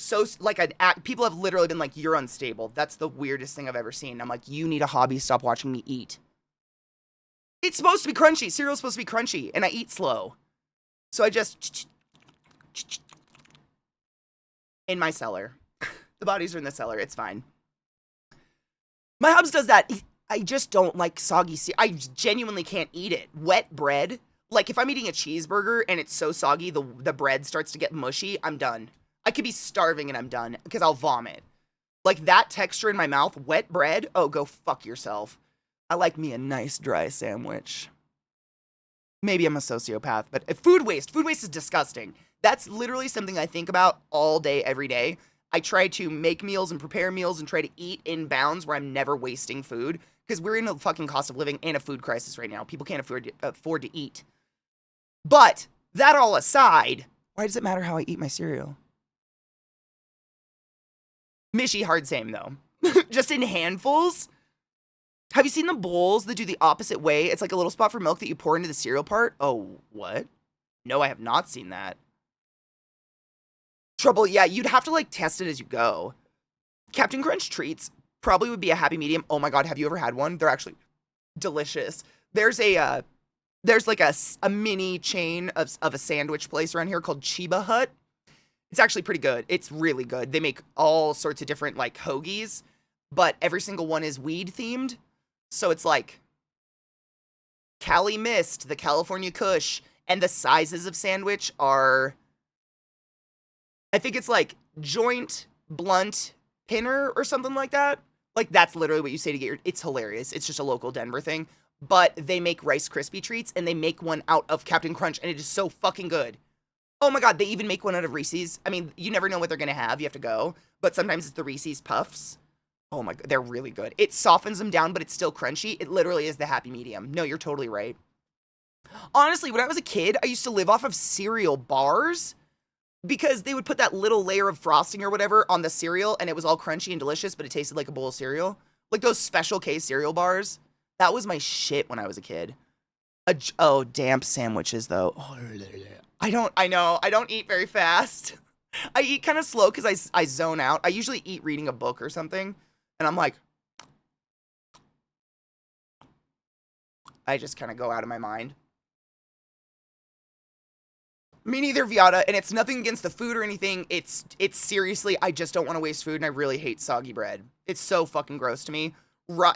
people have literally been like, you're unstable. That's the weirdest thing I've ever seen. I'm like, you need a hobby. Stop watching me eat. It's supposed to be crunchy. Cereal's supposed to be crunchy, and I eat slow. So I just in my cellar. The bodies are in the cellar. It's fine. My hubs does that. I just don't like soggy cereal. I genuinely can't eat it. Wet bread. Like, if I'm eating a cheeseburger and it's so soggy, the bread starts to get mushy, I'm done. I could be starving and I'm done because I'll vomit. Like, that texture in my mouth, wet bread, oh, go fuck yourself. I like me a nice dry sandwich. Maybe I'm a sociopath, but food waste is disgusting. That's literally something I think about all day, every day. I try to make meals and prepare meals and try to eat in bounds where I'm never wasting food, because we're in a fucking cost of living and a food crisis right now. People can't afford to eat. But that all aside, why does it matter how I eat my cereal? Mishy, hard same though. Just in handfuls. Have you seen the bowls that do the opposite way? It's like a little spot for milk that you pour into the cereal part. Oh, what? No, I have not seen that. Trouble, yeah, you'd have to like test it as you go. Captain Crunch treats probably would be a happy medium. Oh my god, have you ever had one? They're actually delicious. There's like a mini chain of a sandwich place around here called Chiba Hut. It's actually pretty good. It's really good. They make all sorts of different like hoagies, but every single one is weed themed. So it's like Cali Mist, the California Kush, and the sizes of sandwich are, I think it's like joint, blunt, pinner, or something like that. Like, that's literally what you say to get it's hilarious. It's just a local Denver thing. But they make Rice Krispie treats, and they make one out of Captain Crunch, and it is so fucking good. Oh my god, they even make one out of Reese's. I mean, you never know what they're gonna have. You have to go. But sometimes it's the Reese's Puffs. Oh my god, they're really good. It softens them down, but it's still crunchy. It literally is the happy medium. No, you're totally right. Honestly, when I was a kid, I used to live off of cereal bars because they would put that little layer of frosting or whatever on the cereal, and it was all crunchy and delicious, but it tasted like a bowl of cereal. Like those Special K cereal bars. That was my shit when I was a kid. Oh, damp sandwiches, though. I don't eat very fast. I eat kind of slow because I zone out. I usually eat reading a book or something, and I'm like, I just kind of go out of my mind. Me neither, Viata, and it's nothing against the food or anything. It's seriously, I just don't want to waste food, and I really hate soggy bread. It's so fucking gross to me.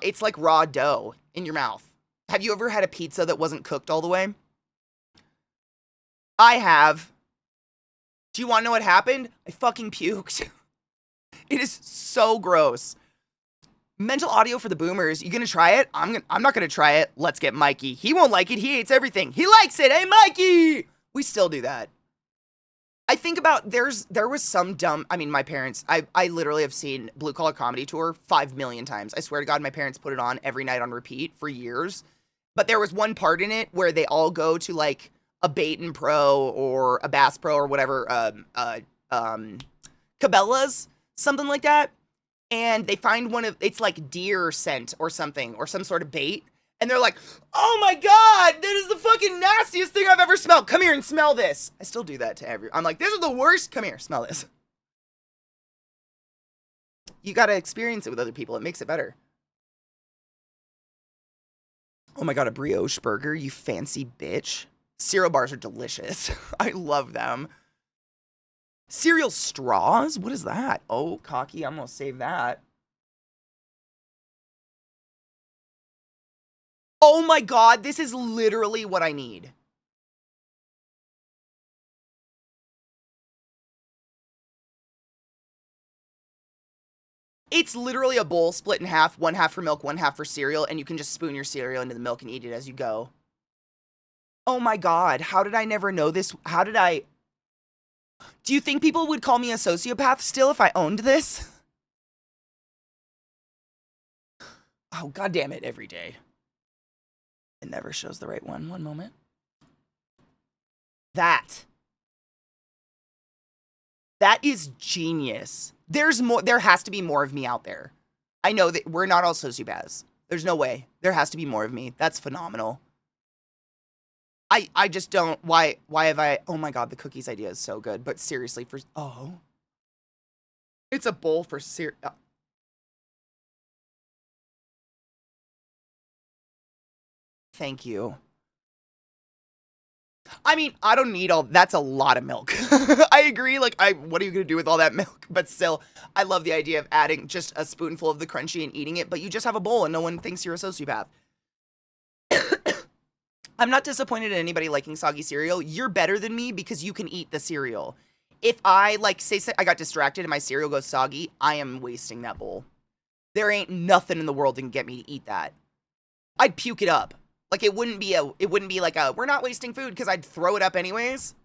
It's like raw dough in your mouth. Have you ever had a pizza that wasn't cooked all the way? I have. Do you want to know what happened? I fucking puked. It is so gross. Mental audio for the boomers. You gonna try it? I'm not gonna try it. Let's get Mikey. He won't like it. He hates everything. He likes it. Hey, Mikey! We still do that. I think about, there was some dumb, I mean, my parents, I literally have seen Blue Collar Comedy Tour 5 million times. I swear to God, my parents put it on every night on repeat for years. But there was one part in it where they all go to like a Baton Pro or a Bass Pro or whatever, Cabela's, something like that. And they find it's like deer scent or something, or some sort of bait. And they're like, oh my god, that is the fucking nastiest thing I've ever smelled. Come here and smell this. I still do that to everyone. I'm like, this is the worst. Come here, smell this. You gotta experience it with other people. It makes it better. Oh my god, a brioche burger, you fancy bitch. Cereal bars are delicious. I love them. Cereal straws? What is that? Oh, cocky, I'm gonna save that. Oh my God, this is literally what I need. It's literally a bowl split in half, one half for milk, one half for cereal, and you can just spoon your cereal into the milk and eat it as you go. Oh my God, how did I never know this? How did I... Do you think people would call me a sociopath still if I owned this? Oh, God damn it, every day. It never shows the right one. One moment. That is genius. There's more. There has to be more of me out there. I know that we're not all sociopaths. There's no way. There has to be more of me. That's phenomenal. I just don't. Why have I? Oh my God, the cookies idea is so good. But seriously, it's a bowl for cereal. Thank you. I mean, I don't need all, that's a lot of milk. I agree, like, what are you gonna do with all that milk? But still, I love the idea of adding just a spoonful of the crunchy and eating it, but you just have a bowl and no one thinks you're a sociopath. I'm not disappointed in anybody liking soggy cereal. You're better than me because you can eat the cereal. If I, like, say I got distracted and my cereal goes soggy, I am wasting that bowl. There ain't nothing in the world that can get me to eat that. I'd puke it up. Like, it wouldn't be like a, we're not wasting food, because I'd throw it up anyways.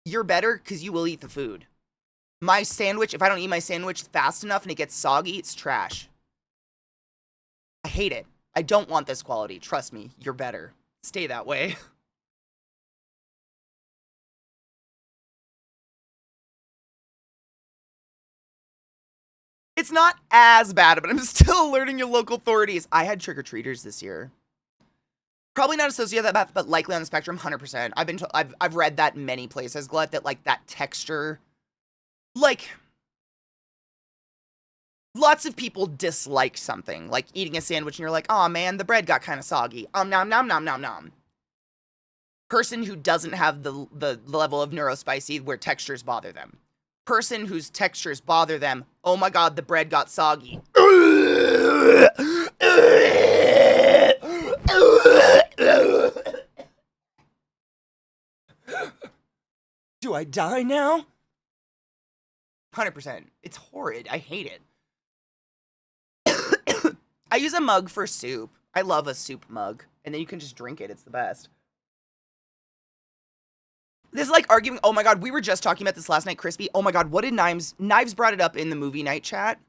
You're better because you will eat the food. My sandwich, if I don't eat my sandwich fast enough and it gets soggy, it's trash. I hate it. I don't want this quality. Trust me, you're better. Stay that way. It's not as bad, but I'm still alerting your local authorities. I had trick-or-treaters this year. Probably not associated with that, but likely on the spectrum, 100%. I've read that in many places, Glut, that, like, that texture, like, lots of people dislike something, like eating a sandwich and you're like, oh man, the bread got kind of soggy. Nom nom nom nom nom. Person who doesn't have the level of neurospicy where textures bother them. Person whose textures bother them, oh my God, the bread got soggy. Do I die now? 100%. It's horrid. I hate it. I use a mug for soup. I love a soup mug. And then you can just drink it. It's the best. This is like arguing. Oh my God, we were just talking about this last night, Crispy. Oh my God, what did Knives brought it up in the movie night chat.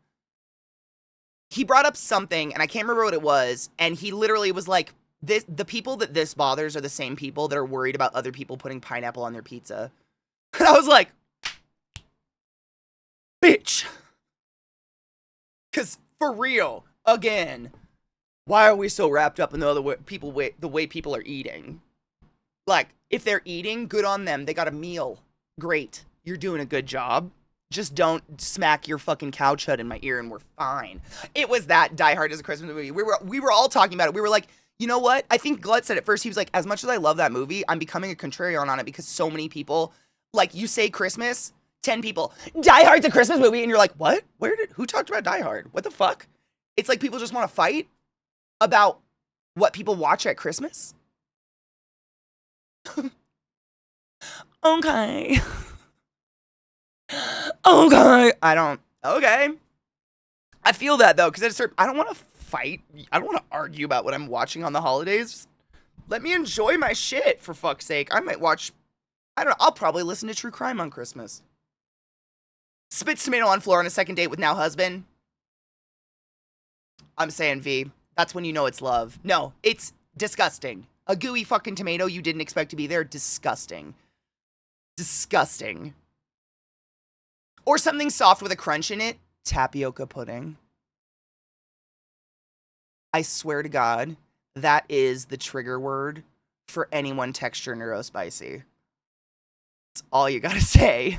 He brought up something, and I can't remember what it was. And he literally was like, the people that this bothers are the same people that are worried about other people putting pineapple on their pizza. And I was like, bitch. Because for real, again, why are we so wrapped up in the way people are eating? Like, if they're eating, good on them. They got a meal. Great. You're doing a good job. Just don't smack your fucking cow chud in my ear and we're fine. It was that Die Hard as a Christmas movie. We were all talking about it. We were like, you know what? I think Glut said it first. He was like, as much as I love that movie, I'm becoming a contrarian on it because so many people, like, you say Christmas, 10 people, Die Hard's a Christmas movie, and you're like, what? Who talked about Die Hard? What the fuck? It's like people just want to fight about what people watch at Christmas. Okay. Okay. Okay. I feel that, though, because I don't want to fight. I don't want to argue about what I'm watching on the holidays. Just let me enjoy my shit, for fuck's sake. I might watch, I don't know, I'll probably listen to true crime on Christmas. Spits tomato on floor on a second date with now husband. I'm saying, V, that's when you know it's love. No, it's disgusting. A gooey fucking tomato you didn't expect to be there. Disgusting. Disgusting. Or something soft with a crunch in it. Tapioca pudding. I swear to God, that is the trigger word for anyone texture neurospicy. That's all you gotta say.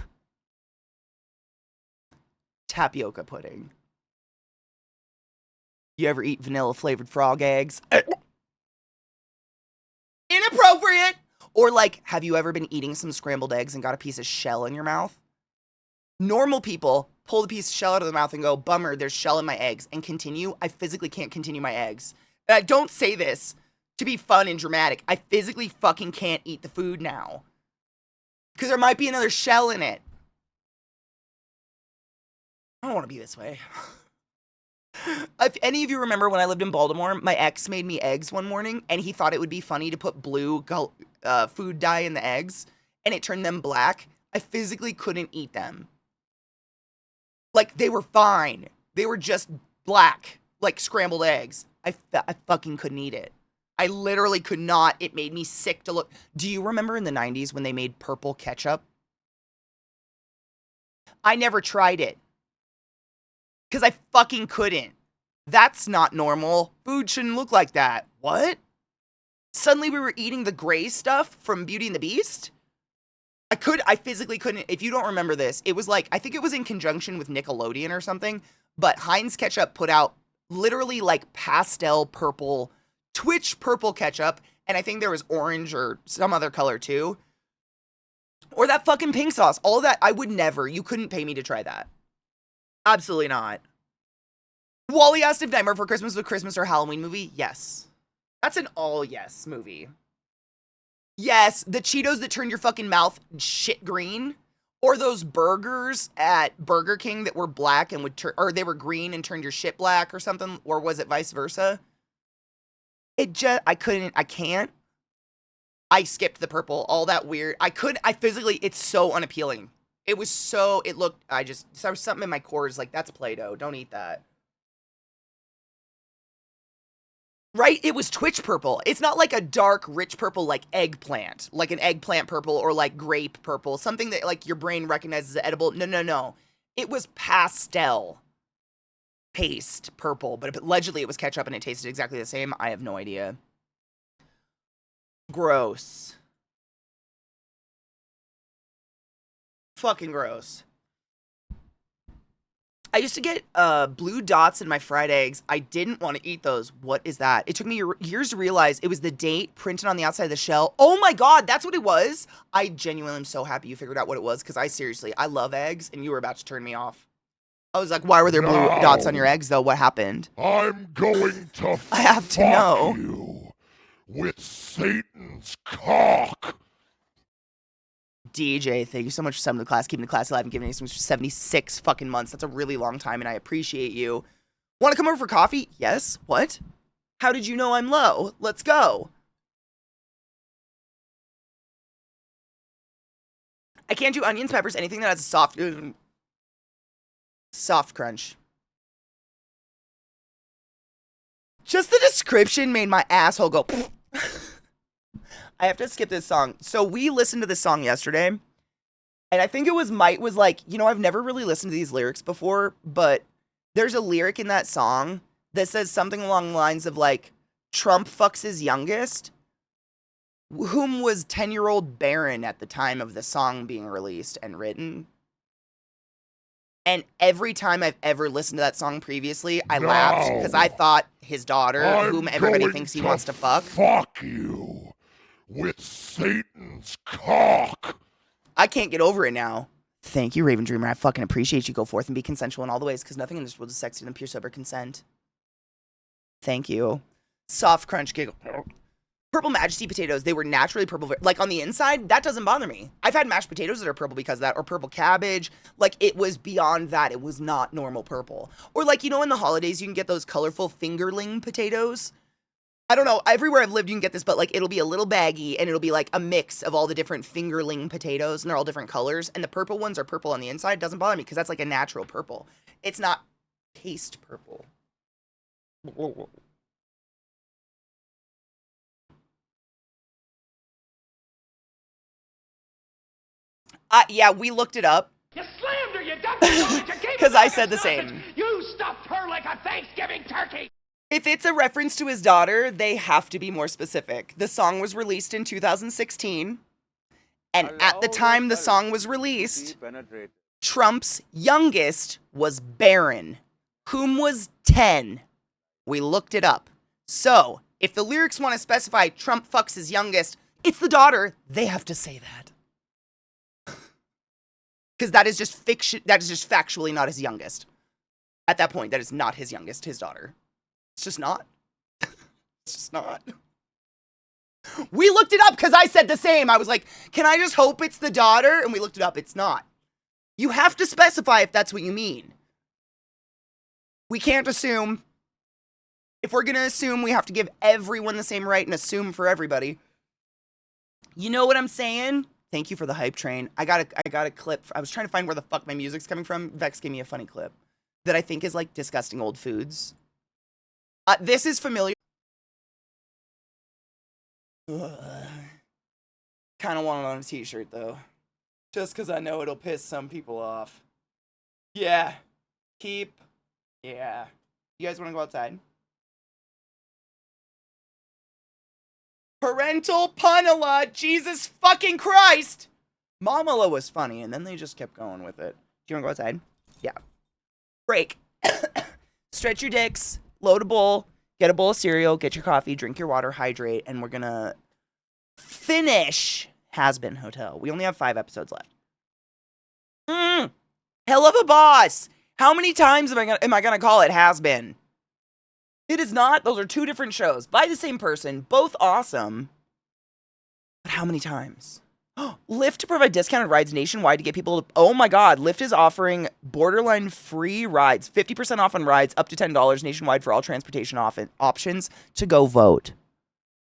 Tapioca pudding. You ever eat vanilla flavored frog eggs? Inappropriate! Or like, have you ever been eating some scrambled eggs and got a piece of shell in your mouth? Normal people pull the piece of shell out of their mouth and go, bummer, there's shell in my eggs, and continue. I physically can't continue my eggs. And I don't say this to be fun and dramatic. I physically fucking can't eat the food now. Because there might be another shell in it. I don't want to be this way. If any of you remember when I lived in Baltimore, my ex made me eggs one morning, and he thought it would be funny to put blue food dye in the eggs, and it turned them black. I physically couldn't eat them. Like, they were fine. They were just black, like scrambled eggs. I fucking couldn't eat it. I literally could not. It made me sick to look. Do you remember in the 90s when they made purple ketchup? I never tried it. Because I fucking couldn't. That's not normal. Food shouldn't look like that. What? Suddenly we were eating the gray stuff from Beauty and the Beast? I physically couldn't. If you don't remember this, it was like, I think it was in conjunction with Nickelodeon or something, but Heinz Ketchup put out literally like pastel purple, Twitch purple ketchup, and I think there was orange or some other color too. Or that fucking pink sauce. All of that, I would never. You couldn't pay me to try that. Absolutely not. Wally asked if Nightmare Before Christmas was a Christmas or Halloween movie. Yes. That's an all yes movie. Yes, the Cheetos that turn your fucking mouth shit green. Or those burgers at Burger King that were black and would turn, or they were green and turned your shit black or something. Or was it vice versa? I can't. I skipped the purple, all that weird. I physically, it's so unappealing. It was so, there was something in my cores like, that's Play-Doh, don't eat that. Right? It was Twitch purple. It's not like a dark, rich purple like eggplant. Like an eggplant purple or like grape purple. Something that like your brain recognizes as edible. No. It was pastel paste purple. But allegedly it was ketchup and it tasted exactly the same. I have no idea. Gross. Fucking gross. I used to get blue dots in my fried eggs. I didn't want to eat those. What is that? It took me years to realize it was the date printed on the outside of the shell. Oh my God, that's what it was. I genuinely am so happy you figured out what it was because I love eggs and you were about to turn me off. I was like, why were there blue dots on your eggs though? What happened? I'm going to I have to know. You with Satan's cock. DJ, thank you so much for subbing to the class, keeping the class alive, and giving us for 76 fucking months. That's a really long time, and I appreciate you. Want to come over for coffee? Yes. What? How did you know I'm low? Let's go. I can't do onions, peppers, anything that has a soft crunch. Just the description made my asshole go. I have to skip this song. So we listened to this song yesterday, and I think it was Mike was like, I've never really listened to these lyrics before, but there's a lyric in that song that says something along the lines of like, Trump fucks his youngest, whom was 10-year-old Barron at the time of the song being released and written. And every time I've ever listened to that song previously, I laughed because I thought his daughter, whom everybody thinks he wants to fuck. Fuck you. With Satan's cock. I can't get over it now. Thank you, Raven Dreamer. I fucking appreciate you. Go forth and be consensual in all the ways, because nothing in this world is sexier than pure sober consent. Thank you. Soft crunch giggle. Purple Majesty potatoes, they were naturally purple. Like, on the inside, that doesn't bother me. I've had mashed potatoes that are purple because of that, or purple cabbage. Like, it was beyond that. It was not normal purple. Or, like, in the holidays, you can get those colorful fingerling potatoes. I don't know, everywhere I've lived you can get this, but like it'll be a little baggy and it'll be like a mix of all the different fingerling potatoes and they're all different colors. And the purple ones are purple on the inside. It doesn't bother me because that's like a natural purple. It's not paste purple. Yeah, we looked it up. You slammed her, you dumped her, because I said the same. You stuffed her like a Thanksgiving turkey. If it's a reference to his daughter, they have to be more specific. The song was released in 2016, and at the time the song was released, Trump's youngest was Barron, whom was 10. We looked it up. So, if the lyrics want to specify Trump fucks his youngest, it's the daughter, they have to say that. Because that is just fiction, that is just factually not his youngest. At that point, that is not his youngest, his daughter. It's just not. It's just not. We looked it up because I said the same. I was like, can I just hope it's the daughter? And we looked it up. It's not. You have to specify if that's what you mean. We can't assume. If we're going to assume, we have to give everyone the same right and assume for everybody. You know what I'm saying? Thank you for the hype train. I got a clip. I was trying to find where the fuck my music's coming from. Vex gave me a funny clip that I think is like disgusting old foods. This is familiar. Kind of want it on a t-shirt though. Just because I know it'll piss some people off. Yeah. Yeah. You guys want to go outside? Parental punala, Jesus fucking Christ! Mamala was funny, and then they just kept going with it. Do you want to go outside? Yeah. Break. Stretch your dicks, load a bowl, get a bowl of cereal, get your coffee, drink your water, hydrate, and we're gonna finish Has Been Hotel. We only have 5 episodes left. Hell of a boss! How many times am I gonna call it Has Been? It is not. Those are 2 different shows by the same person, both awesome. But how many times? Lyft to provide discounted rides nationwide to get people to... Oh my god, Lyft is offering borderline free rides, 50% off on rides, up to $10 nationwide for all transportation options. To go vote.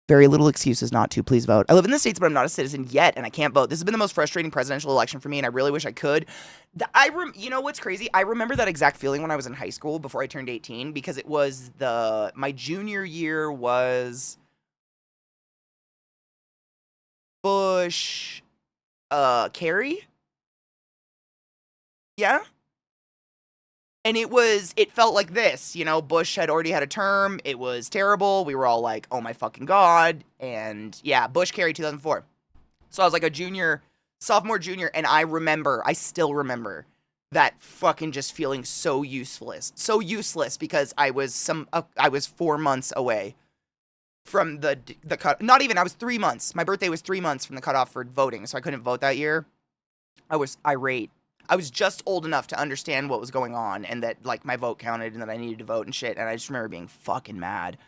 Very little excuses not to. Please vote. I live in the States, but I'm not a citizen yet, and I can't vote. This has been the most frustrating presidential election for me, and I really wish I could. You know what's crazy? I remember that exact feeling when I was in high school before I turned 18, because it was my junior year was Bush, Kerry? Yeah? And it felt like this, you know, Bush had already had a term, it was terrible, we were all like, oh my fucking god, and yeah, Bush Kerry 2004. So I was like a sophomore, junior, and I still remember that fucking just feeling so useless because I was 4 months away from the cut, not even, I was 3 months, my birthday was 3 months from the cutoff for voting, so I couldn't vote that year. I was irate. I was just old enough to understand what was going on and that, like, my vote counted and that I needed to vote and shit, and I just remember being fucking mad.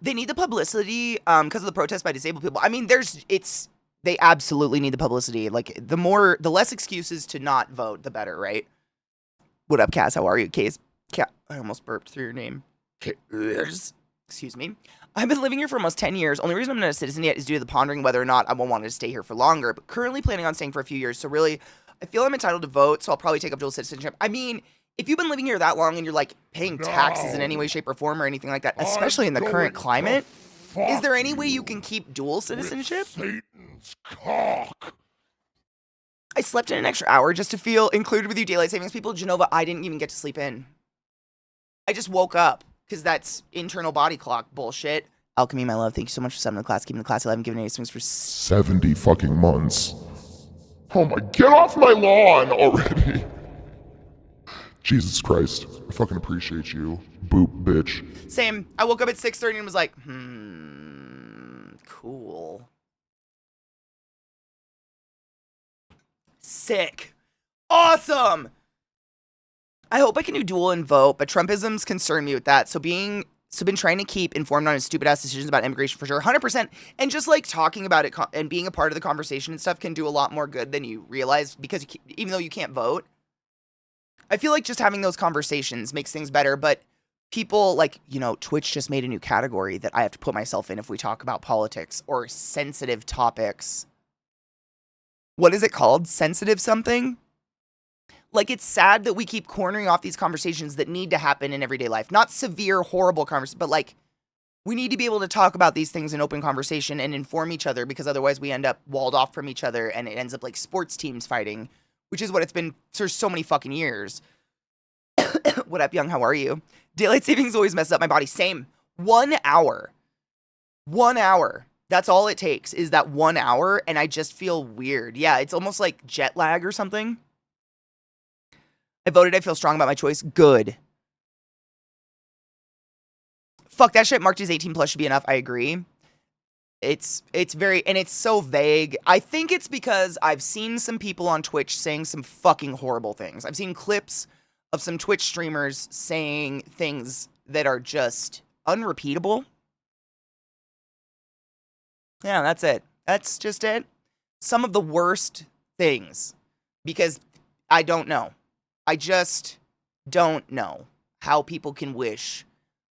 They need the publicity, because of the protests by disabled people. I mean, they absolutely need the publicity. Like, the less excuses to not vote, the better, right? What up, Cass? How are you? Case, I almost burped through your name. Excuse me. I've been living here for almost 10 years. Only reason I'm not a citizen yet is due to the pondering whether or not I will want to stay here for longer, but currently planning on staying for a few years. So really, I feel I'm entitled to vote, so I'll probably take up dual citizenship. I mean, if you've been living here that long and you're, like, paying taxes in any way, shape, or form or anything like that, especially in the current climate, is there any way you can keep dual citizenship? Satan's cock. I slept in an extra hour just to feel included with you daylight savings people. Genova, I didn't even get to sleep in. I just woke up. Because that's internal body clock bullshit. Alchemy, my love, thank you so much for summing the class, keeping the class alive, and giving any swings for 70 fucking months. Oh my, get off my lawn already. Jesus Christ, I fucking appreciate you, boop bitch. Same. I woke up at 6:30 and was like, cool. Sick. Awesome. I hope I can do dual and vote, but Trumpisms concern me with that. So been trying to keep informed on his stupid ass decisions about immigration for sure, 100%. And just like talking about it and being a part of the conversation and stuff can do a lot more good than you realize, because even though you can't vote, I feel like just having those conversations makes things better. But people like, you know, Twitch just made a new category that I have to put myself in if we talk about politics or sensitive topics. What is it called? Sensitive something? Like, it's sad that we keep cornering off these conversations that need to happen in everyday life. Not severe, horrible conversations, but, like, we need to be able to talk about these things in open conversation and inform each other, because otherwise we end up walled off from each other and it ends up like sports teams fighting, which is what it's been for so many fucking years. What up, young? How are you? Daylight savings always messes up my body. Same. 1 hour. 1 hour. That's all it takes, is that 1 hour, and I just feel weird. Yeah, it's almost like jet lag or something. I voted. I feel strong about my choice. Good. Fuck that shit. Marked as 18 plus should be enough. I agree. It's very, and it's so vague. I think it's because I've seen some people on Twitch saying some fucking horrible things. I've seen clips of some Twitch streamers saying things that are just unrepeatable. Yeah, that's it. That's just it. Some of the worst things, because I don't know. I just don't know how people can wish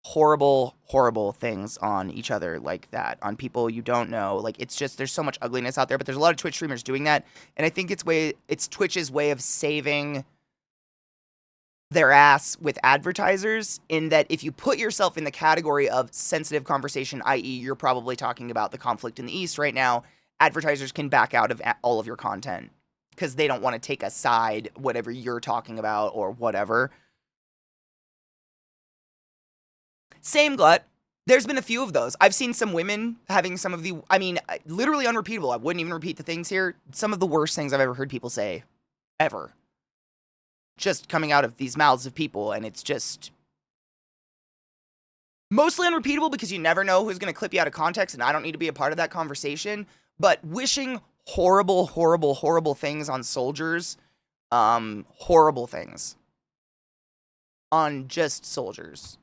horrible, horrible things on each other like that, on people you don't know. Like, it's just, there's so much ugliness out there, but there's a lot of Twitch streamers doing that, and I think it's Twitch's way of saving their ass with advertisers, in that if you put yourself in the category of sensitive conversation, i.e. you're probably talking about the conflict in the East right now, advertisers can back out of all of your content because they don't want to take a side, whatever you're talking about or whatever. Same glut. There's been a few of those. I've seen some women having some of the, I mean, literally unrepeatable. I wouldn't even repeat the things here. Some of the worst things I've ever heard people say, ever. Just coming out of these mouths of people, and it's just mostly unrepeatable because you never know who's going to clip you out of context, and I don't need to be a part of that conversation. But wishing horrible, horrible, horrible things on soldiers, horrible things on just soldiers.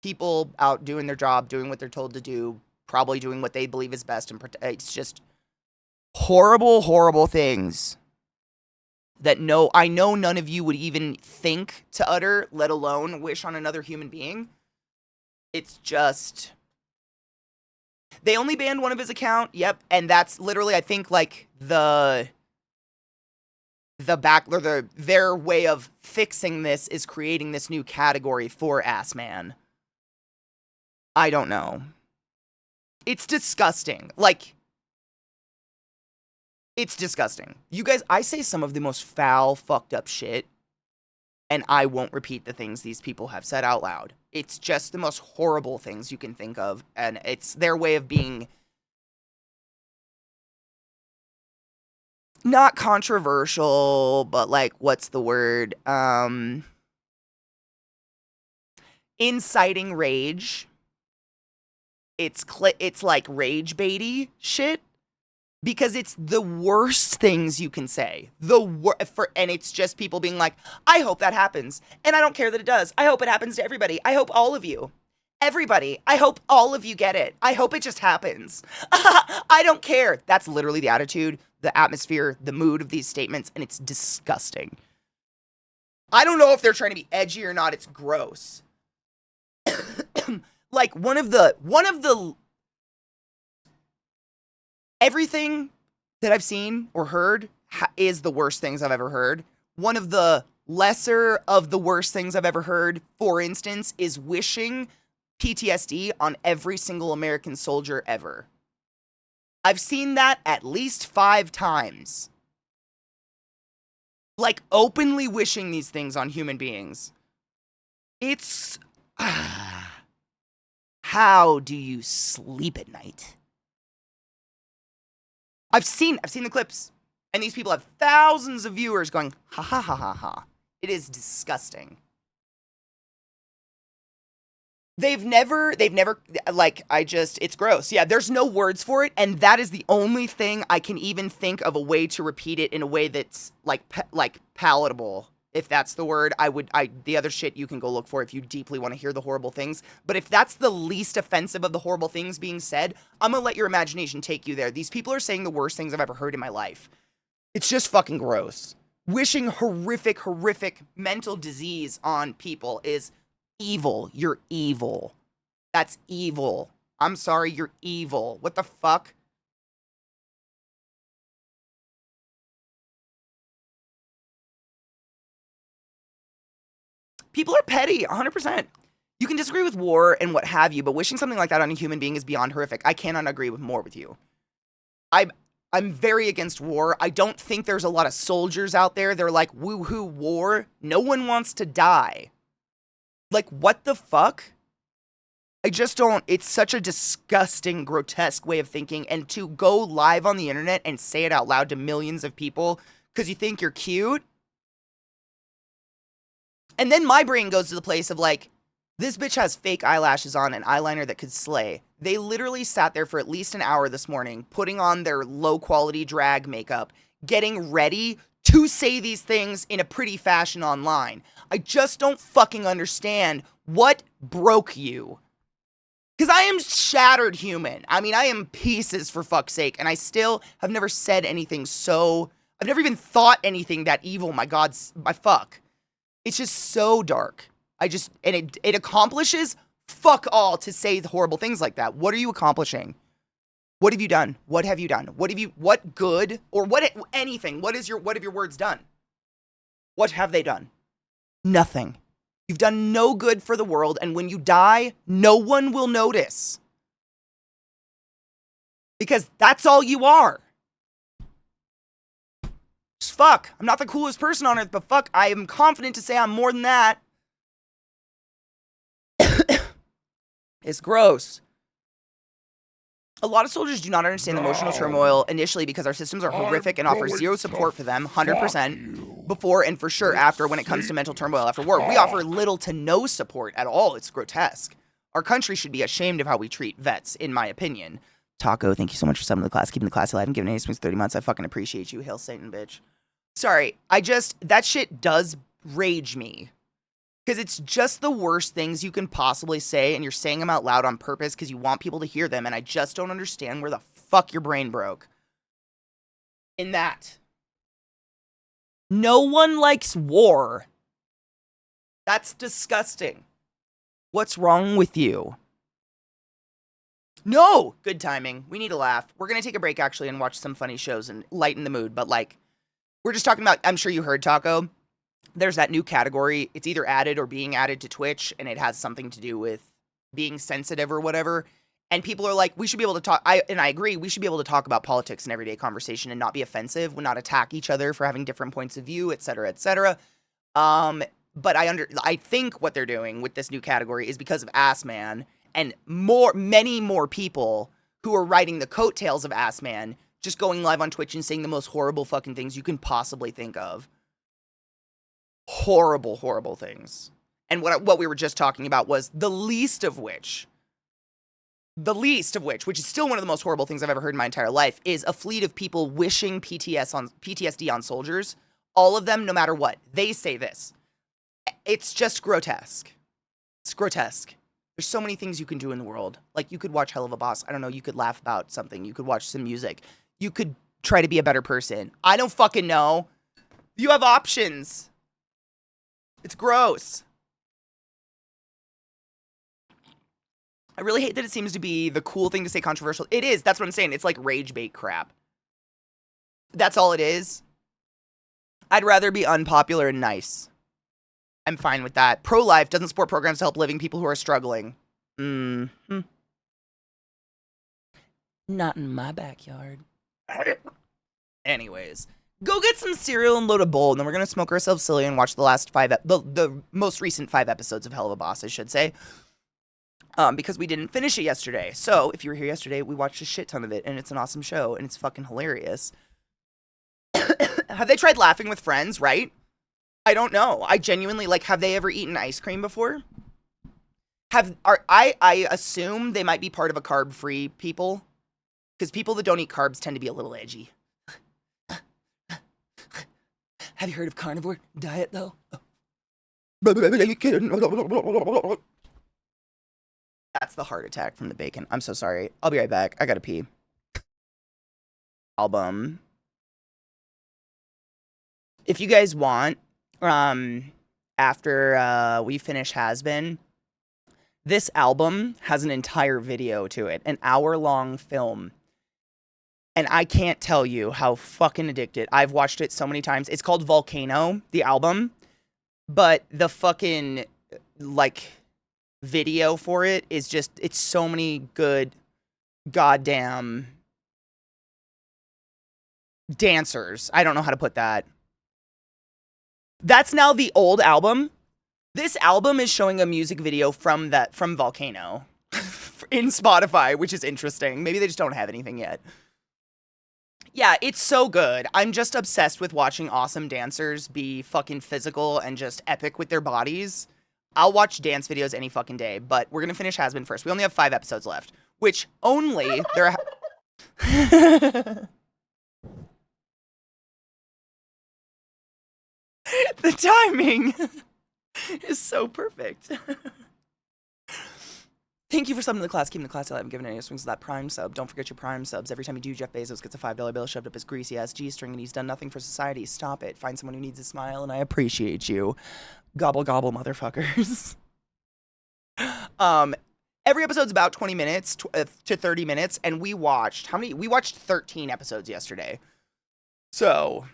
People out doing their job, doing what they're told to do, probably doing what they believe is best, and it's just horrible, horrible things that I know none of you would even think to utter, let alone wish on another human being. It's just, they only banned one of his account, yep, and that's literally, I think, like, their way of fixing this is creating this new category for ass man. I don't know. It's disgusting. Like, it's disgusting. You guys, I say some of the most foul, fucked up shit, and I won't repeat the things these people have said out loud. It's just the most horrible things you can think of, and it's their way of being not controversial, but like, what's the word? Inciting rage. It's like rage baity shit, because it's the worst things you can say. And it's just people being like, I hope that happens, and I don't care that it does. I hope it happens to everybody. I hope all of you. Everybody. I hope all of you get it. I hope it just happens. I don't care. That's literally the attitude, the atmosphere, the mood of these statements, and it's disgusting. I don't know if they're trying to be edgy or not. It's gross. Like, one of the everything that I've seen or heard is the worst things I've ever heard. One of the lesser of the worst things I've ever heard, for instance, is wishing PTSD on every single American soldier ever. I've seen that at least 5 times. Like, openly wishing these things on human beings. It's... How do you sleep at night? I've seen the clips, and these people have thousands of viewers going, ha ha ha ha ha. It is disgusting. They've never, like, it's gross. Yeah, there's no words for it, and that is the only thing I can even think of a way to repeat it in a way that's, like palatable, if that's the word. The other shit you can go look for if you deeply want to hear the horrible things, but if that's the least offensive of the horrible things being said, I'm gonna let your imagination take you there. These people are saying the worst things I've ever heard in my life. It's just fucking gross. Wishing horrific, horrific mental disease on people is evil. You're evil. That's evil. I'm sorry, you're evil. What the fuck? People are petty, 100%. You can disagree with war and what have you, but wishing something like that on a human being is beyond horrific. I cannot agree more with you. I'm very against war. I don't think there's a lot of soldiers out there. They're like, woohoo, war. No one wants to die. Like, what the fuck? I just don't. It's such a disgusting, grotesque way of thinking. And to go live on the internet and say it out loud to millions of people because you think you're cute. And then my brain goes to the place of like, This bitch has fake eyelashes on and eyeliner that could slay. They literally sat there for at least an hour this morning, putting on their low-quality drag makeup, getting ready to say these things in a pretty fashion online. I just don't fucking understand what broke you. Because I am shattered human. I mean, I am pieces for fuck's sake, and I still have never said anything so... I've never even thought anything that evil, my God, my fuck. It's just so dark. And it accomplishes fuck all to say the horrible things like that. What are you accomplishing? What have you done? What have you done? What good, or anything, what have your words done? What have they done? Nothing. You've done no good for the world, and when you die, no one will notice. Because that's all you are. Just fuck. I'm not the coolest person on earth, but fuck, I am confident to say I'm more than that. It's gross. A lot of soldiers do not understand the emotional turmoil initially because our systems are horrific and offer zero support for them, 100%, before and for sure after when it comes to mental turmoil after war. We offer little to no support at all. It's grotesque. Our country should be ashamed of how we treat vets, in my opinion. Taco, thank you so much for summoning the class, keeping the class alive, and giving Ace 30 months. I fucking appreciate you. Hail Satan, bitch. Sorry, that shit does rage me. Because it's just the worst things you can possibly say, and you're saying them out loud on purpose because you want people to hear them, and I just don't understand where the fuck your brain broke. In that. No one likes war. That's disgusting. What's wrong with you? No! Good timing. We need a laugh. We're going to take a break, actually, and watch some funny shows and lighten the mood, but, like, we're just talking about, I'm sure you heard, Taco. There's that new category. It's either added or being added to Twitch, and it has something to do with being sensitive or whatever. And people are like, we should be able to talk. I agree. We should be able to talk about politics in everyday conversation and not be offensive, not attack each other for having different points of view, et cetera, et cetera. But I think what they're doing with this new category is because of Ass Man and many more people who are writing the coattails of Ass Man just going live on Twitch and saying the most horrible fucking things you can possibly think of. Horrible, horrible things. And what we were just talking about was the least of which, which is still one of the most horrible things I've ever heard in my entire life, is a fleet of people wishing PTSD on soldiers. All of them, no matter what. They say this. It's just grotesque. It's grotesque. There's so many things you can do in the world. Like, you could watch Helluva Boss. I don't know, you could laugh about something. You could watch some music. You could try to be a better person. I don't fucking know. You have options. It's gross. I really hate that it seems to be the cool thing to say controversial. It is. That's what I'm saying. It's like rage bait crap. That's all it is. I'd rather be unpopular and nice. I'm fine with that. Pro-life doesn't support programs to help living people who are struggling. Mm-hmm. Not in my backyard. Anyways. Go get some cereal and load a bowl, and then we're going to smoke ourselves silly and watch the last the most recent 5 episodes of Helluva Boss, I should say. Because we didn't finish it yesterday. So, if you were here yesterday, we watched a shit ton of it, and it's an awesome show, and it's fucking hilarious. Have they tried laughing with friends, right? I don't know. I genuinely, like, have they ever eaten ice cream before? I assume they might be part of a carb-free people. Because people that don't eat carbs tend to be a little edgy. Have you heard of carnivore diet, though? That's the heart attack from the bacon. I'm so sorry. I'll be right back. I gotta pee. Album. If you guys want, after we finish Has Been, this album has an entire video to it. An hour-long film. And I can't tell you how fucking addicted. I've watched it so many times. It's called Volcano, the album. But the fucking, like, video for it is just, it's so many good goddamn dancers. I don't know how to put that. That's now the old album. This album is showing a music video from Volcano in Spotify, which is interesting. Maybe they just don't have anything yet. Yeah, it's so good. I'm just obsessed with watching awesome dancers be fucking physical and just epic with their bodies. I'll watch dance videos any fucking day, but we're gonna finish Has Been first. We only have 5 episodes left, which only there are. The timing is so perfect. Thank you for subbing to the class, keeping the class alive and giving any swings to that Prime sub. Don't forget your Prime subs. Every time you do, Jeff Bezos gets a $5 bill shoved up his greasy ass G-string, and he's done nothing for society. Stop it. Find someone who needs a smile, and I appreciate you. Gobble gobble, motherfuckers. Every episode's about 20 minutes to 30 minutes, and we watched how many? We watched 13 episodes yesterday. So,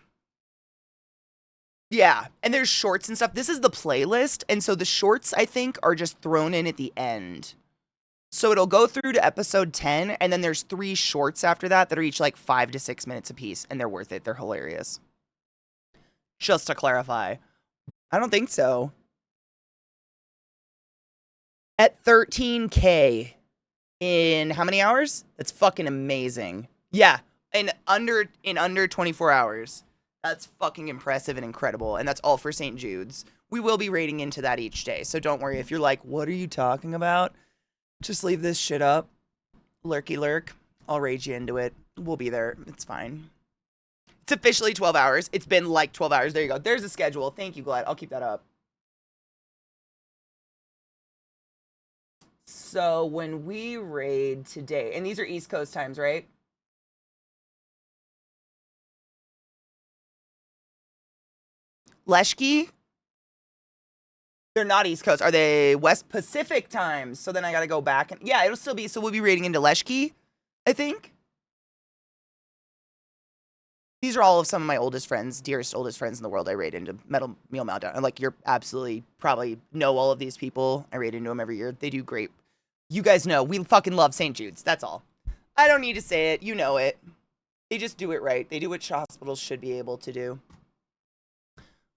yeah, and there's shorts and stuff. This is the playlist, and so the shorts, I think, are just thrown in at the end. So it'll go through to episode 10, and then there's 3 shorts after that are each like 5 to 6 minutes apiece, and they're worth it. They're hilarious. Just to clarify. I don't think so. At 13K in how many hours? That's fucking amazing. Yeah, in under 24 hours. That's fucking impressive and incredible, and that's all for St. Jude's. We will be rating into that each day, so don't worry if you're like, what are you talking about? Just leave this shit up. Lurky lurk. I'll rage you into it. We'll be there. It's fine. It's officially 12 hours. It's been like 12 hours. There you go. There's a schedule. Thank you, Glad. I'll keep that up. So when we raid today, and these are East Coast times, right? Leshki? They're not East Coast. Are they West Pacific times? So then I gotta go back and yeah, it'll still be. So we'll be raiding into Leshki, I think. These are all of some of my oldest friends, dearest oldest friends in the world. I raid into Metal Meal Meltdown. And like, you're absolutely probably know all of these people. I raid into them every year. They do great. You guys know we fucking love St. Jude's. That's all. I don't need to say it. You know it. They just do it right. They do what hospitals should be able to do.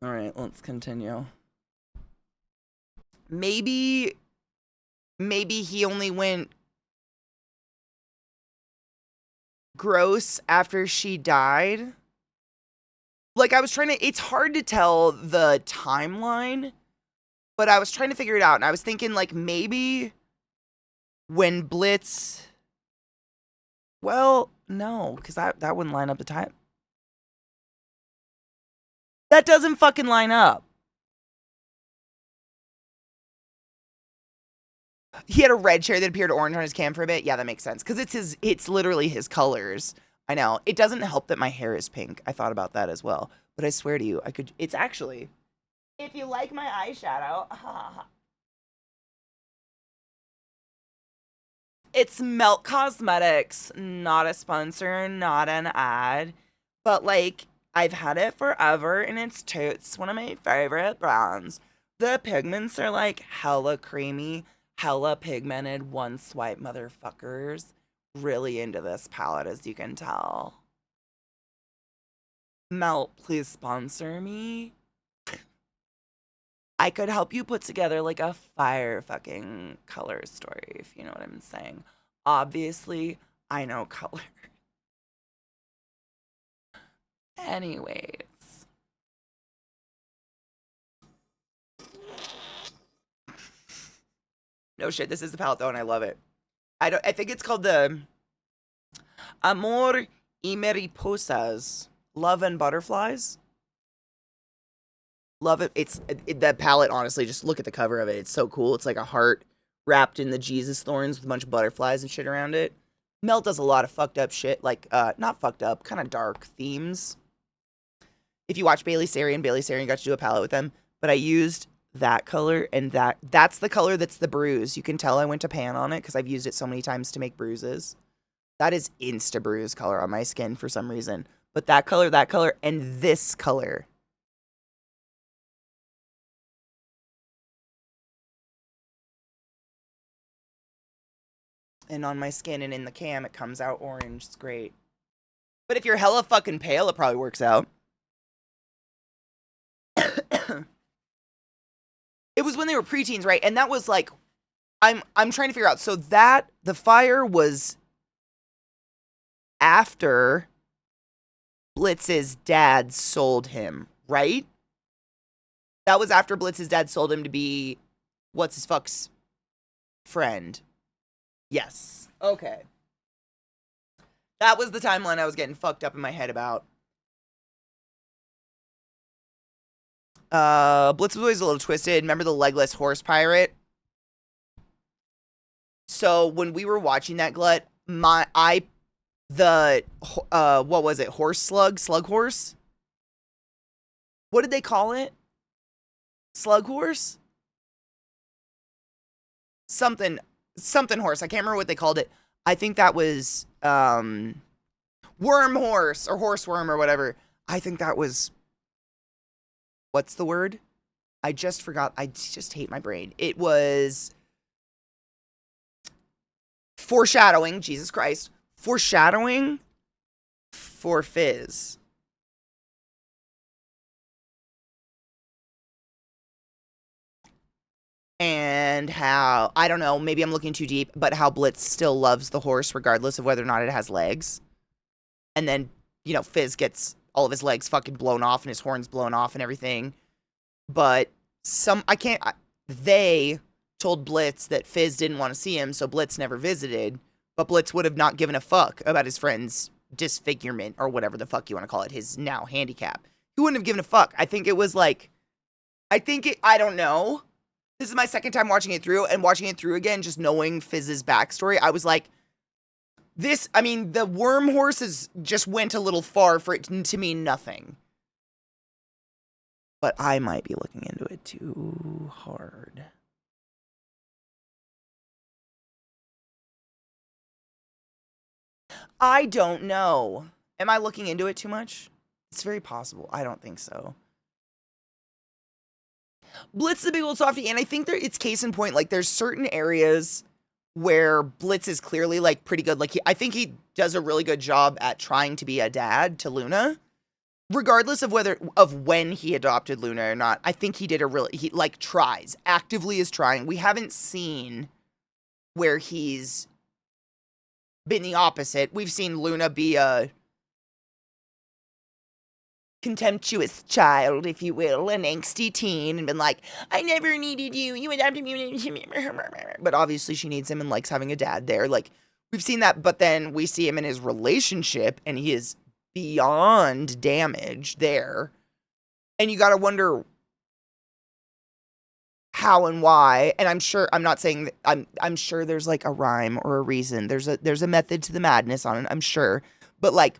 All right, let's continue. Maybe he only went gross after she died. Like, I was trying to, it's hard to tell the timeline, but I was trying to figure it out, and I was thinking, like, maybe when Blitz, well, no, because that wouldn't line up the time. That doesn't fucking line up. He had a red chair that appeared orange on his cam for a bit. Yeah, that makes sense. Because it's literally his colors. I know. It doesn't help that my hair is pink. I thought about that as well. But I swear to you, it's actually, if you like my eyeshadow, it's Melt Cosmetics, not a sponsor, not an ad. But like, I've had it forever and it's one of my favorite brands. The pigments are like hella creamy, hella pigmented, one swipe motherfuckers. Really into this palette, as you can tell. Melt, please sponsor me. I could help you put together like a fire fucking color story, if you know what I'm saying. Obviously, I know color. Anyways. No shit, this is the palette though, and I love it. I think it's called the Amor y Mariposas. Love and Butterflies. Love it. That palette, honestly, just look at the cover of it. It's so cool. It's like a heart wrapped in the Jesus thorns with a bunch of butterflies and shit around it. Melt does a lot of fucked up shit, like, not fucked up, kind of dark themes. If you watch Bailey Sarian got to do a palette with them, but I used that color, and that's the color that's the bruise. You can tell I went to pan on it because I've used it so many times to make bruises. That is insta bruise color on my skin for some reason. But that color, and this color. And on my skin and in the cam, it comes out orange. It's great. But if you're hella fucking pale, it probably works out. It was when they were preteens, right? And that was like, I'm trying to figure out. So that, the fire was after Blitz's dad sold him, right? That was after Blitz's dad sold him to be what's his fuck's friend. Yes. Okay. That was the timeline I was getting fucked up in my head about. Blitz was always a little twisted. Remember the legless horse pirate? So when we were watching that, Glut, what was it? Horse slug? Slug horse? What did they call it? Slug horse? Something horse. I can't remember what they called it. I think that was worm horse or horse worm or whatever. I think that was, what's the word? I just forgot. I just hate my brain. It was foreshadowing, Jesus Christ. Foreshadowing for Fizz. And how, I don't know, maybe I'm looking too deep, but how Blitz still loves the horse regardless of whether or not it has legs. And then, Fizz gets all of his legs fucking blown off and his horns blown off and everything. But they told Blitz that Fizz didn't want to see him, so Blitz never visited. But Blitz would have not given a fuck about his friend's disfigurement or whatever the fuck you want to call it, his now handicap. He wouldn't have given a fuck. I think it was like, I don't know. This is my second time watching it through, and watching it through again, just knowing Fizz's backstory, I was like, the worm horses just went a little far for it to mean nothing. But I might be looking into it too hard. I don't know. Am I looking into it too much? It's very possible. I don't think so. Blitz is a big old softie, and I think it's case in point. Like, there's certain areas where Blitz is clearly, like, pretty good. Like, I think he does a really good job at trying to be a dad to Luna. Regardless of when he adopted Luna or not, I think he tries, actively is trying. We haven't seen where he's been the opposite. We've seen Luna be a contemptuous child, if you will, an angsty teen, and been like, I never needed you, you adopted me. But obviously she needs him and likes having a dad there. Like, we've seen that, but then we see him in his relationship, and he is beyond damaged there. And you gotta wonder how and why. And I'm sure there's like a rhyme or a reason. There's a method to the madness on it, I'm sure. But like,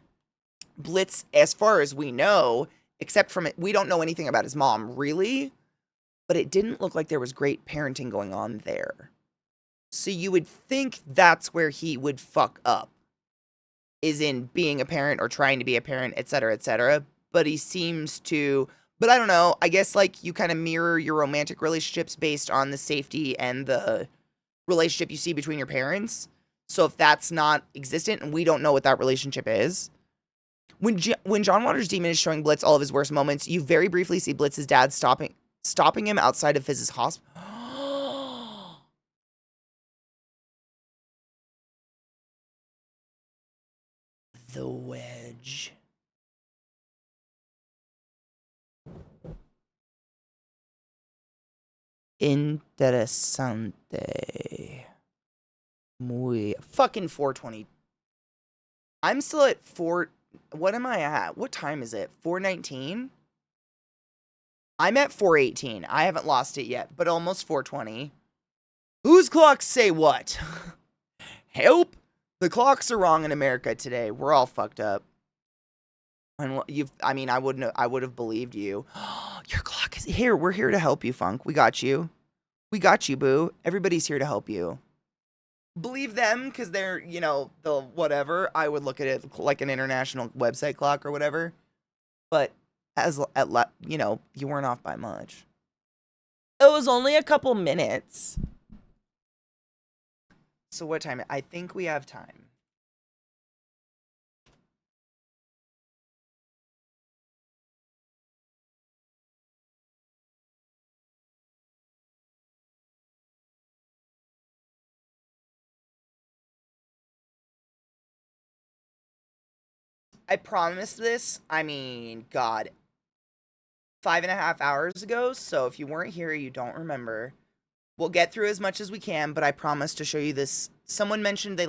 Blitz, as far as we know, except from it, we don't know anything about his mom, really. But it didn't look like there was great parenting going on there. So you would think that's where he would fuck up, is in being a parent or trying to be a parent, etc., etc. But he seems to, but I don't know, I guess like you kind of mirror your romantic relationships based on the safety and the relationship you see between your parents. So if that's not existent, and we don't know what that relationship is, when John Waters' demon is showing Blitz all of his worst moments, you very briefly see Blitz's dad stopping him outside of Fizz's hospital. The wedge. Interesante. Muy fucking 420. I'm still at 4. What am I at? What time is it? 4:19? I'm at 4:18. I haven't lost it yet, but almost 4:20. Whose clocks say what? Help! The clocks are wrong in America today. We're all fucked up. And I would have believed you. Your clock is here. We're here to help you, Funk. We got you. We got you, boo. Everybody's here to help you. Believe them, because they're, the whatever. I would look at it like an international website clock or whatever. But you weren't off by much. It was only a couple minutes. So what time? I think we have time. I promised this, God, 5.5 hours ago, so if you weren't here, you don't remember. We'll get through as much as we can, but I promise to show you this. Someone mentioned they